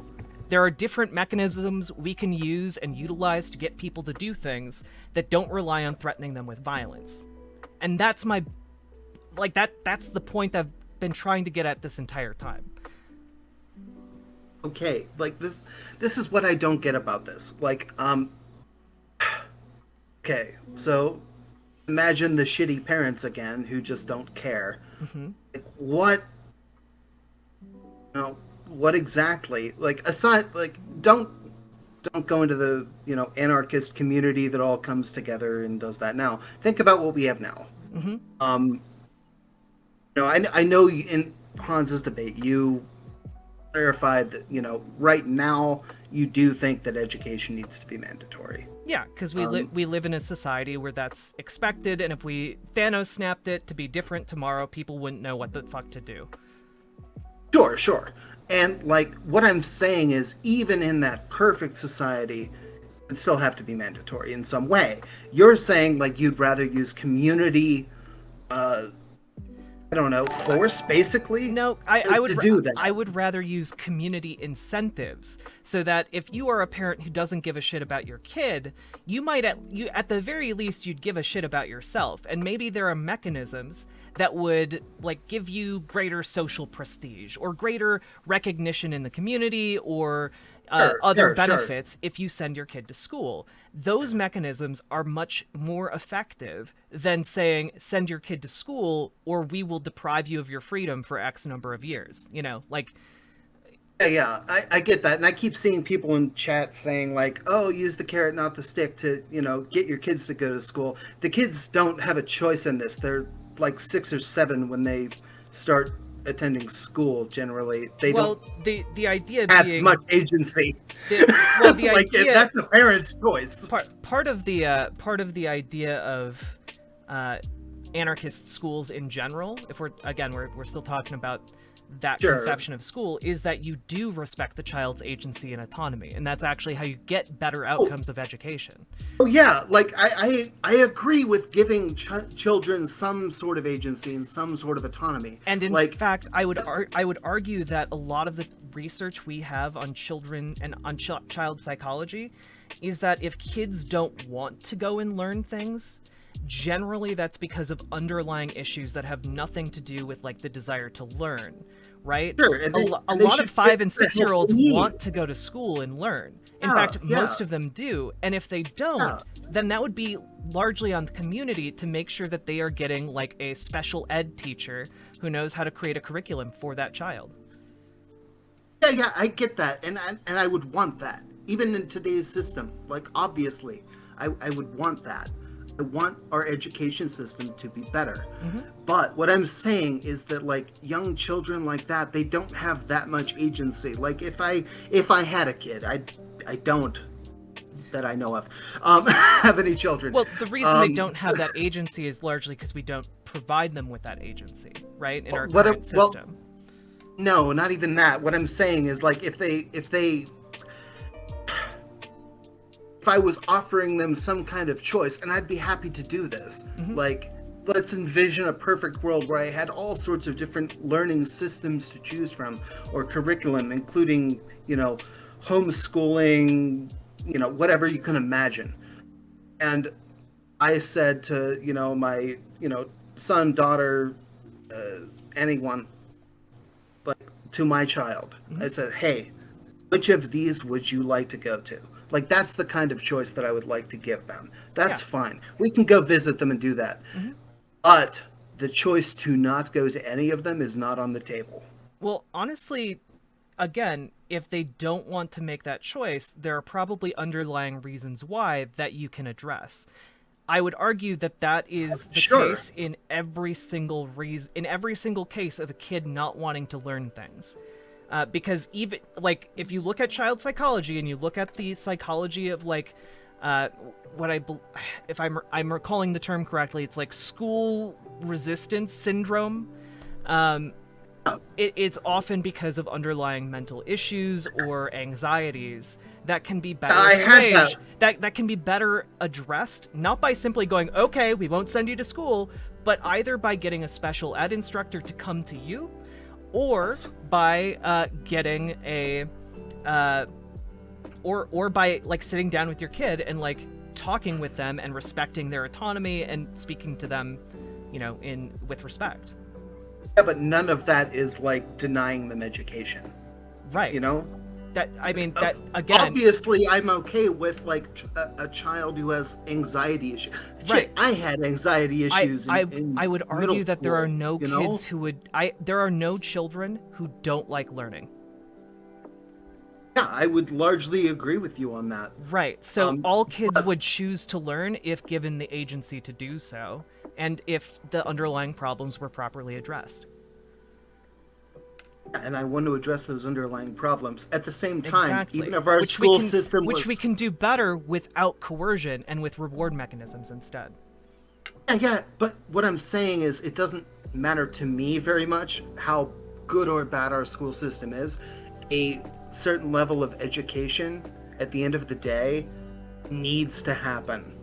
There are different mechanisms we can use and utilize to get people to do things that don't rely on threatening them with violence. And that's that's the point I've been trying to get at this entire time. Okay, like this is what I don't get about this. Like, okay, so imagine the shitty parents again who just don't care. Like, what? What exactly? Like, aside, like, don't go into the anarchist community that all comes together and does that now. Think about what we have now. I know in Hans's debate you clarified that right now you do think that education needs to be mandatory. Yeah, because we live in a society where that's expected, and if Thanos snapped it to be different tomorrow, people wouldn't know what the fuck to do. Sure. And like what I'm saying is, even in that perfect society, it still have to be mandatory in some way. You're saying like you'd rather use community, force basically. No, I would do that. I would rather use community incentives, so that if you are a parent who doesn't give a shit about your kid, you might at the very least you'd give a shit about yourself, and maybe there are mechanisms that would like give you greater social prestige or greater recognition in the community or other benefits if you send your kid to school. Those mechanisms are much more effective than saying send your kid to school or we will deprive you of your freedom for X number of years. Yeah, I get that. And I keep seeing people in chat saying like, oh, use the carrot, not the stick to, get your kids to go to school. The kids don't have a choice in this. They're like 6 or 7 when they start attending school. Generally, they don't the idea have being much agency. the Like, idea that's a parent's choice. part of the idea of anarchist schools in general, if we're still talking about that conception of school, is that you do respect the child's agency and autonomy, and that's actually how you get better outcomes of education. Oh yeah, like I agree with giving children some sort of agency and some sort of autonomy. And in fact, I would argue that a lot of the research we have on children and on child psychology is that if kids don't want to go and learn things, generally that's because of underlying issues that have nothing to do with like the desire to learn, right? Sure, a lot of 5 and 6-year-olds want to go to school and learn. In fact, most of them do. And if they don't, then that would be largely on the community to make sure that they are getting like a special ed teacher who knows how to create a curriculum for that child. Yeah, I get that, and I would want that. Even in today's system, like obviously, I would want that. I want our education system to be better. But what I'm saying is that like young children like that, they don't have that much agency. Like if I had a kid, I don't that I know of have any children. Well, the reason they don't have that agency is largely because we don't provide them with that agency, right? In our current system. No, not even that. What I'm saying is like if I was offering them some kind of choice, and I'd be happy to do this. Like, let's envision a perfect world where I had all sorts of different learning systems to choose from, or curriculum, including, homeschooling, whatever you can imagine. And I said to, my, son, daughter, anyone, like, to my child, I said, hey, which of these would you like to go to? Like, that's the kind of choice that I would like to give them. That's fine. We can go visit them and do that. But the choice to not go to any of them is not on the table. Well, honestly, again, if they don't want to make that choice, there are probably underlying reasons why that you can address. I would argue that is the case in every single case of a kid not wanting to learn things. Because even like if you look at child psychology and you look at the psychology of like if I'm recalling the term correctly, it's like school resistance syndrome. It's often because of underlying mental issues or anxieties that can be better assuaged, that can be better addressed, not by simply going, okay, we won't send you to school, but either by getting a special ed instructor to come to you, or by getting a or by like sitting down with your kid and like talking with them and respecting their autonomy and speaking to them, with respect. Yeah, but none of that is like denying them education. Right. that again. Obviously, I'm okay with like a child who has anxiety issues. Right. Shit, I had anxiety issues. I would middle argue that there are school, no you know? kids who would. There are no children who don't like learning. Yeah, I would largely agree with you on that. Right. So all kids but- would choose to learn if given the agency to do so, and if the underlying problems were properly addressed. And I want to address those underlying problems. At the same time, Exactly. even if our Which school we can, system which was... we can do better without coercion and with reward mechanisms instead. Yeah, but what I'm saying is it doesn't matter to me very much how good or bad our school system is. A certain level of education at the end of the day needs to happen.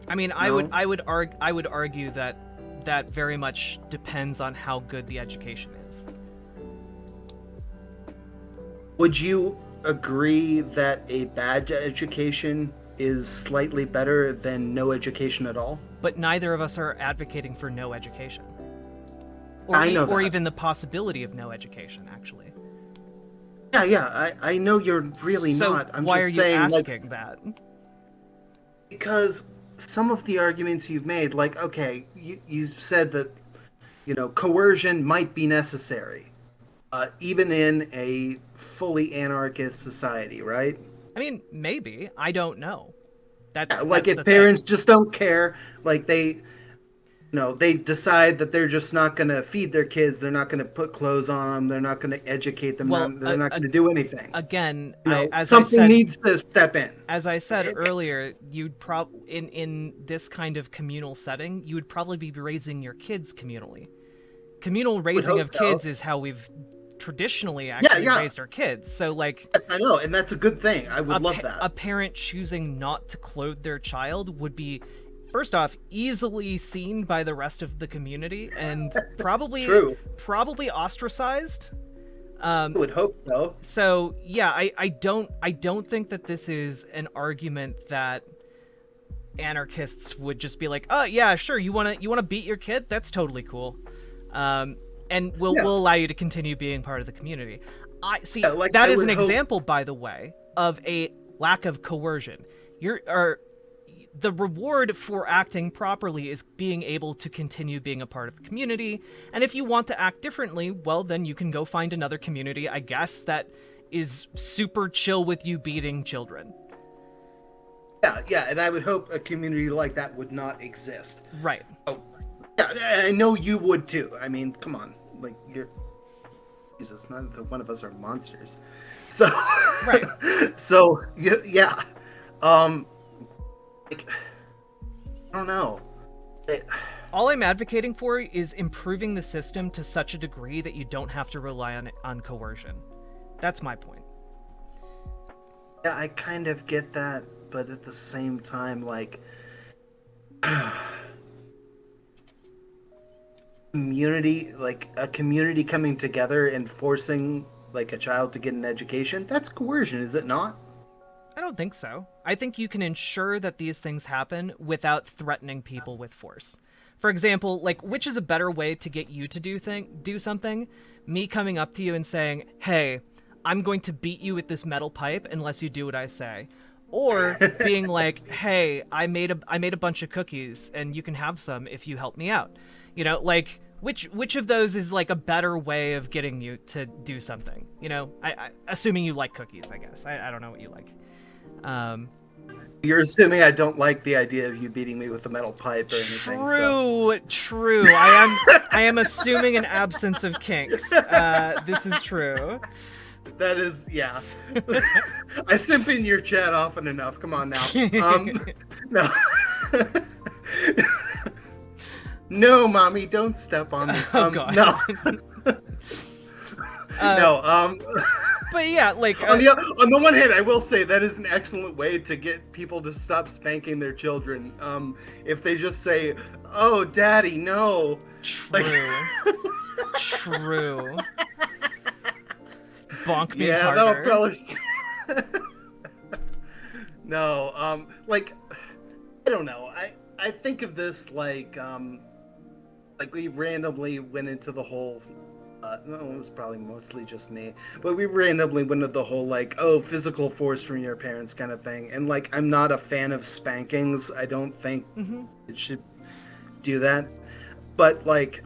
I mean, No? I would argue that that very much depends on how good the education is. Would you agree that a bad education is slightly better than no education at all? But neither of us are advocating for no education. I know or that. even the possibility of no education, actually. Yeah, I know you're really So not. I'm why just are you saying, like, asking that? because some of the arguments you've made, like, okay, you said that, coercion might be necessary, even in a fully anarchist society, right? I mean, maybe. I don't know. That's Like, that's if the parents thing. just don't care, like they decide that they're just not going to feed their kids, they're not going to put clothes on them, they're not going to educate them, Well, they're not going to do anything. Again, Something needs to step in. As I said earlier, you'd in this kind of communal setting, you would probably be raising your kids communally. Communal raising of hope so. kids is how we've traditionally actually yeah. raised our kids. So like Yes, I know, and that's a good thing. I would love that. a parent choosing not to clothe their child would be, first off, easily seen by the rest of the community and probably True. probably ostracized. I would hope so. So yeah, I don't think that this is an argument that anarchists would just be like, oh yeah, sure, you wanna beat your kid? That's totally cool. And we'll allow you to continue being part of the community. I see. Yeah, like, that I is an would hope- example, by the way, of a lack of coercion. The reward for acting properly is being able to continue being a part of the community. And if you want to act differently, well, then you can go find another community, I guess, that is super chill with you beating children. Yeah, and I would hope a community like that would not exist. Right. Oh, yeah, I know you would too. I mean, come on, like Jesus, none of one of us are monsters. So, Right. So yeah, like, I don't know. All I'm advocating for is improving the system to such a degree that you don't have to rely on coercion. That's my point. Yeah, I kind of get that, but at the same time, like, a community coming together and forcing like a child to get an education, that's coercion, is it not? I don't think so. I think you can ensure that these things happen without threatening people with force. For example, like, which is a better way to get you to do something? Me coming up to you and saying, hey, I'm going to beat you with this metal pipe unless you do what I say. Or being like, hey, I made a bunch of cookies and you can have some if you help me out. Like, which of those is like a better way of getting you to do something? I assuming you like cookies, I guess. I don't know what you like. You're assuming I don't like the idea of you beating me with a metal pipe or anything. So. True. I am assuming an absence of kinks. This is true. That is, yeah. I simp in your chat often enough. Come on now. No. No, mommy, don't step on me. Oh, God. No. No. But yeah, like on the one hand, I will say that is an excellent way to get people to stop spanking their children. If they just say, "Oh, daddy, no." True. True. Bonk me Yeah, harder. that'll probably. No, like, I don't know. I think of this like we randomly went into the whole No, it was probably mostly just me. But we randomly went to the whole, like, oh, physical force from your parents kind of thing. And, like, I'm not a fan of spankings. I don't think it should do that. But, like...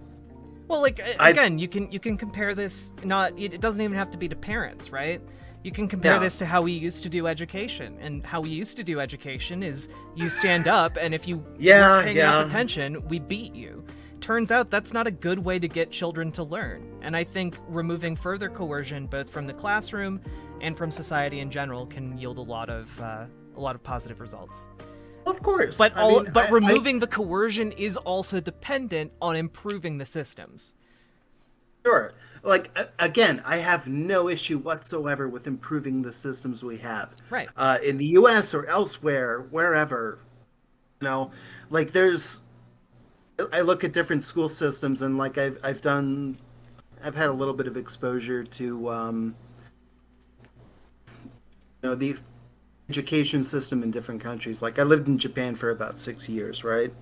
Well, like, again, you can compare this, it doesn't even have to be to parents, right? You can compare this to how we used to do education. And how we used to do education is you stand up, and if you weren't paying enough attention, we beat you. Turns out that's not a good way to get children to learn. And I think removing further coercion, both from the classroom and from society in general, can yield a lot of positive results. Of course. But removing the coercion is also dependent on improving the systems. Sure. Like, again, I have no issue whatsoever with improving the systems we have. Right. In the U.S. or elsewhere, wherever, you know, like I look at different school systems, and like I've had a little bit of exposure to, you know, the education system in different countries. Like I lived in Japan for about 6 years, right?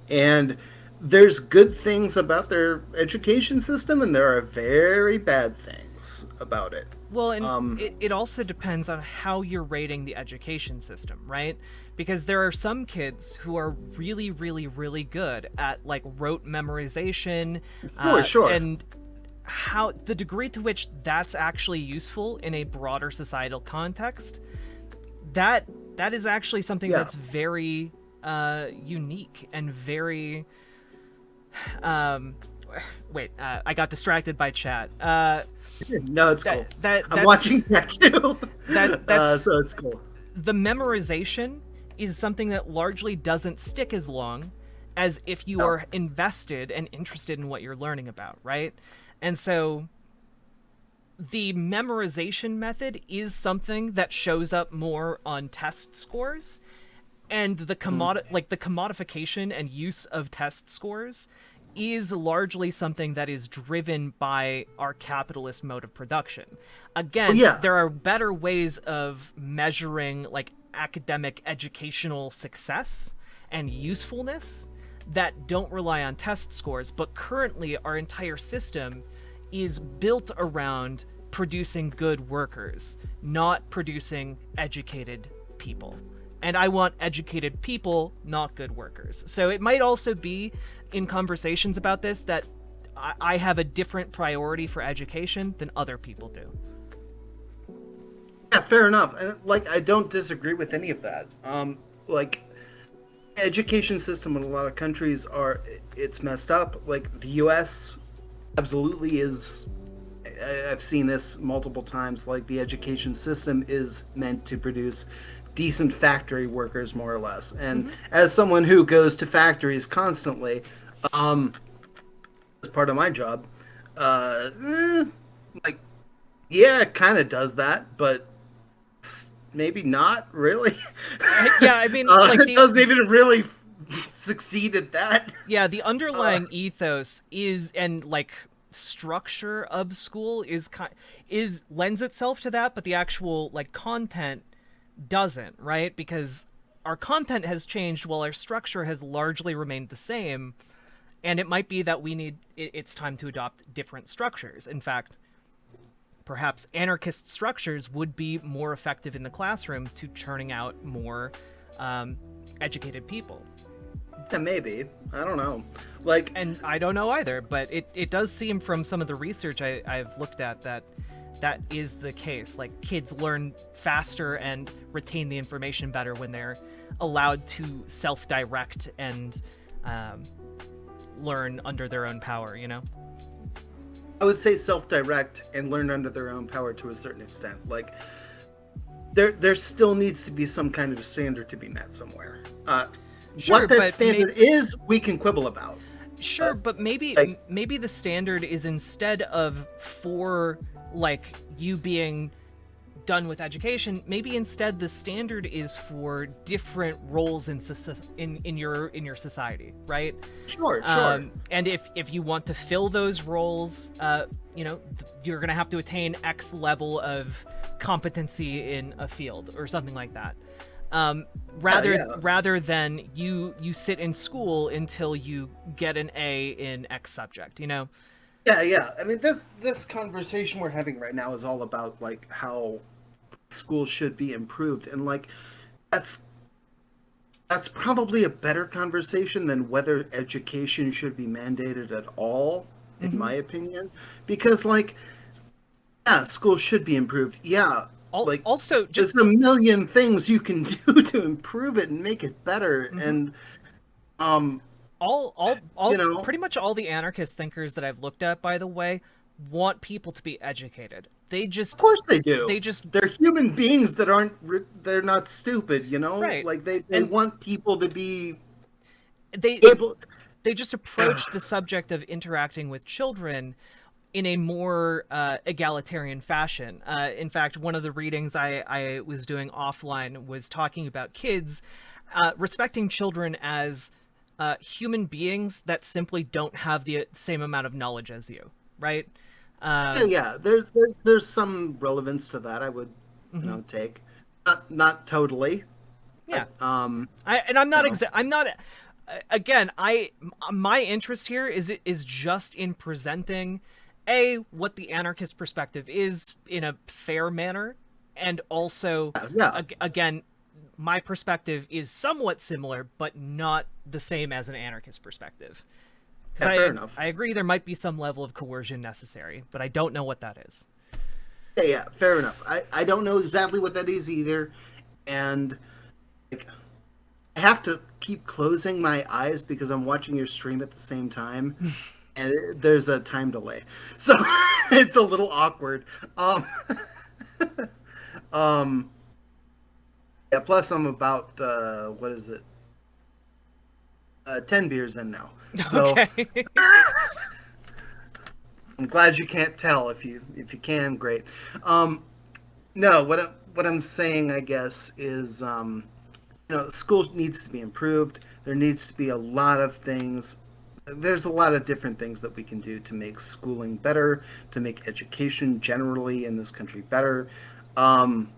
And there's good things about their education system, and there are very bad things about it. Well, and it also depends on how you're rating the education system, right? Because there are some kids who are really, really, really good at, like, rote memorization. Sure. And how the degree to which that's actually useful in a broader societal context, that is actually something that's very unique and very... wait, I got distracted by chat. No, it's cool. I'm watching that too. So it's cool. The memorization is something that largely doesn't stick as long as if you are invested and interested in what you're learning about, right? And so the memorization method is something that shows up more on test scores, and the commodification and use of test scores is largely something that is driven by our capitalist mode of production. Again, there are better ways of measuring, like, academic educational success and usefulness that don't rely on test scores, but currently our entire system is built around producing good workers, not producing educated people. And I want educated people, not good workers. So it might also be in conversations about this that I have a different priority for education than other people do. Yeah, fair enough. And, like, I don't disagree with any of that. Like, education system in a lot of countries it's messed up. Like, the U.S. absolutely is. I've seen this multiple times. Like, the education system is meant to produce decent factory workers, more or less. And as someone who goes to factories constantly, as part of my job, like, yeah, it kind of does that, but maybe not really. Yeah, I mean, it doesn't even really succeed at that. Yeah, the underlying ethos is, and, like, structure of school is lends itself to that, but the actual, like, content doesn't, right? Because our content has changed while our structure has largely remained the same, and it might be that it's time to adopt different structures. In fact, perhaps anarchist structures would be more effective in the classroom to churning out more educated people. Yeah, maybe. I don't know. Like, and I don't know either, but it does seem from some of the research I've looked at that is the case. Like, kids learn faster and retain the information better when they're allowed to self-direct and learn under their own power, you know? I would say self-direct and learn under their own power to a certain extent. Like, there still needs to be some kind of standard to be met somewhere. Sure, what that standard is, we can quibble about. Sure, but maybe the standard is, instead of for, like, you being done with education, maybe instead the standard is for different roles in your society, right? Sure. And if you want to fill those roles, you know, you're gonna have to attain X level of competency in a field or something like that. Rather than you sit in school until you get an A in X subject, you know? Yeah. I mean, this conversation we're having right now is all about like how schools should be improved, and like that's that's probably a better conversation than whether education should be mandated at all, in my opinion, because like yeah, schools should be improved. Yeah, like Also, just there's a million things you can do to improve it and make it better, and um, all you know, pretty much all the anarchist thinkers that I've looked at, by the way, want people to be educated. of course they do. They just They're human beings that aren't. They're not stupid. You know, Right. like they And- want people to be they able. they just approach the subject of interacting with children in a more egalitarian fashion. In fact, one of the readings I was doing offline was talking about kids respecting children as human beings that simply don't have the same amount of knowledge as you, right? Yeah. There's some relevance to that. I would, take not totally. Yeah. But, I'm not you know. I'm not again, my interest here is just in presenting what the anarchist perspective is in a fair manner, and also Yeah. again, my perspective is somewhat similar but not the same as an anarchist perspective. Yeah, fair enough. I agree there might be some level of coercion necessary, but I don't know what that is. Yeah, fair enough. I don't know exactly what that is either, and like I have to keep closing my eyes because I'm watching your stream at the same time, and there's a time delay, so it's a little awkward. Um, yeah. Plus, I'm about what is it? 10 beers in now. So Okay. I'm glad you can't tell. If you can, great. No, what I'm saying, I guess, is school needs to be improved. There needs to be a lot of things. There's a lot of different things that we can do to make schooling better, to make education generally in this country better. And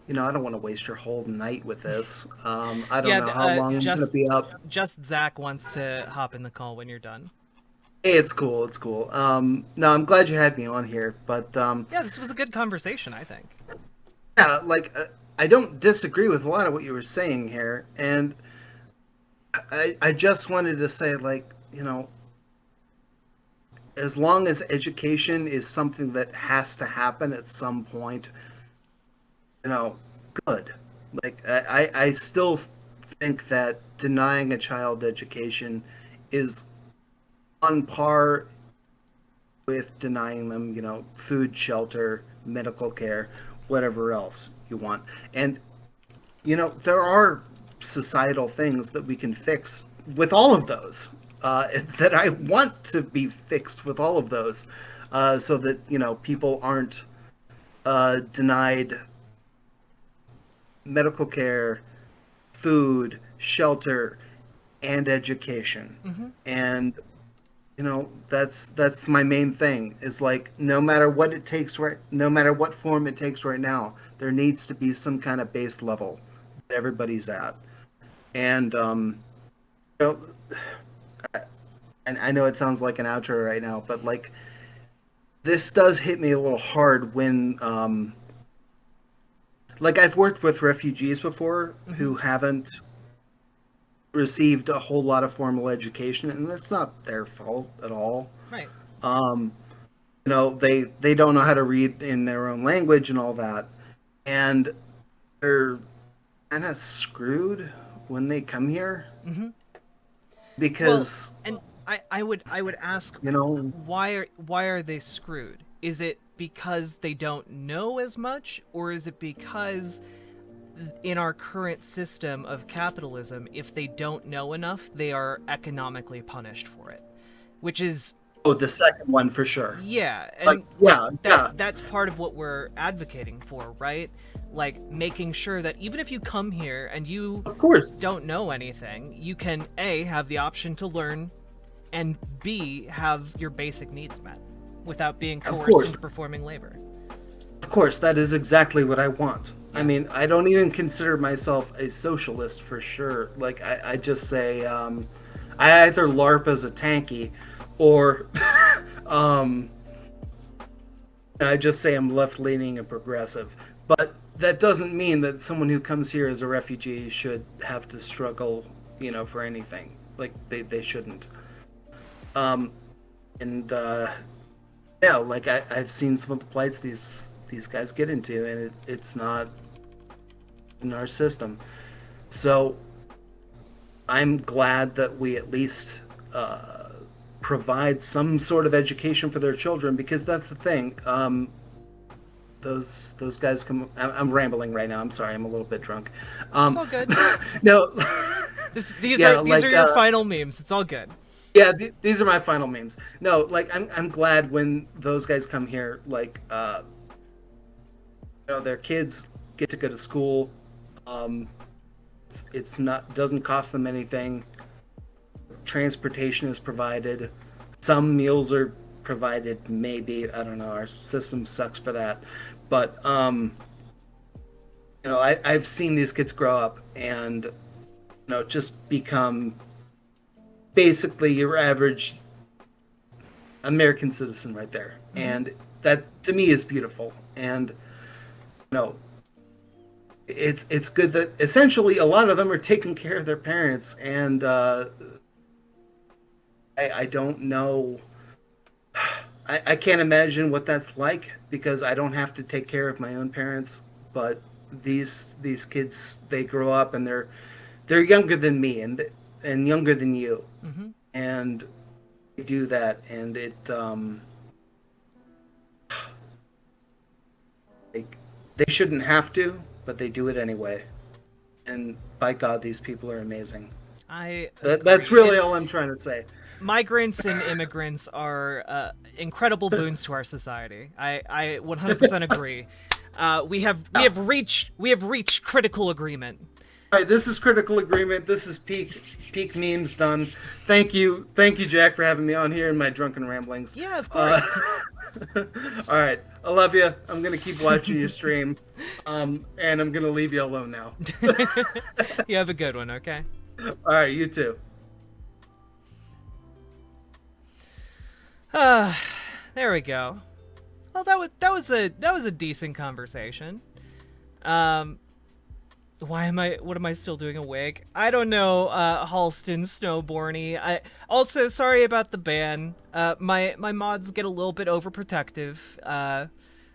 I don't want to waste your whole night with this. I don't know how long I'm going to be up. Just Zach wants to hop in the call when you're done. Hey, it's cool. It's cool. No, I'm glad you had me on here, but Yeah, this was a good conversation, I think. yeah, like I don't disagree with a lot of what you were saying here, and I just wanted to say, like, as long as education is something that has to happen at some point, good. Like I still think that denying a child education is on par with denying them, food, shelter, medical care, whatever else you want. And there are societal things that we can fix with all of those. That I want to be fixed with all of those, so that people aren't denied medical care, food, shelter, and education. And that's my main thing, is like no matter what it takes, no matter what form it takes right now, there needs to be some kind of base level that everybody's at. And and I know it sounds like an outro right now, but like this does hit me a little hard when like I've worked with refugees before who haven't received a whole lot of formal education, and that's not their fault at all. Right. They don't know how to read in their own language and all that, and they're kind of screwed when they come here. Because and I would ask, why are they screwed? Is it because they don't know as much, or is it because in our current system of capitalism, if they don't know enough, they are economically punished for it? Which is the second one for sure. Yeah, and Like, yeah. that's part of what we're advocating for, right? Like making sure that even if you come here and you Of course. don't know anything, you can A, have the option to learn, and B, have your basic needs met without being coerced course. into performing labor. Of course, that is exactly what I want. I mean, I don't even consider myself a socialist for sure. Like, I just say, I either LARP as a tanky, or I just say I'm left-leaning and progressive. But that doesn't mean that someone who comes here as a refugee should have to struggle, for anything. Like, they shouldn't. Yeah, like I've seen some of the plights these guys get into, and it's not in our system. So I'm glad that we at least provide some sort of education for their children, because that's the thing. Those guys come. I'm rambling right now. I'm sorry. I'm a little bit drunk. It's all good. No. These are your final memes. It's all good. Yeah, these are my final memes. No, like I'm glad when those guys come here. Like, their kids get to go to school. It's not doesn't cost them anything. Transportation is provided. Some meals are provided. Maybe, I don't know. Our system sucks for that, but I've seen these kids grow up and just become basically your average American citizen right there. Mm-hmm. And that to me is beautiful. And it's good that essentially a lot of them are taking care of their parents. And I don't know. I can't imagine what that's like, because I don't have to take care of my own parents. But these kids, they grow up and they're younger than me and younger than you. Mm-hmm. And they do that, and it they shouldn't have to, but they do it anyway. And by God, these people are amazing. That's really all I'm trying to say. Migrants and immigrants are incredible boons to our society. I 100% agree. We have reached critical agreement. All right, this is critical agreement. This is peak memes done. Thank you, Jack, for having me on here in my drunken ramblings. Yeah, of course. All right, I love you. I'm gonna keep watching your stream, and I'm gonna leave you alone now. You have a good one, okay? All right, you too. There we go. Well, that was a decent conversation. What am I still doing awake? I don't know, Halston Snowborny. I also sorry about the ban. My mods get a little bit overprotective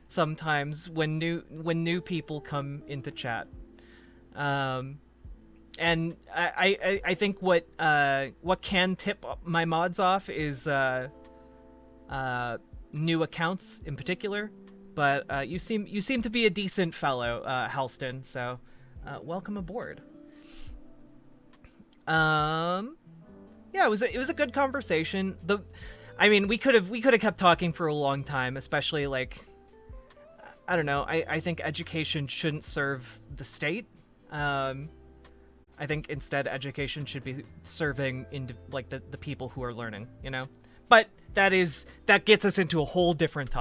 sometimes when new people come into chat. And I think what can tip my mods off is new accounts in particular. But you seem to be a decent fellow, Halston, so welcome aboard. Yeah, it was a good conversation. We could have kept talking for a long time, especially like, I don't know. I think education shouldn't serve the state. I think instead education should be serving the people who are learning, But that gets us into a whole different topic.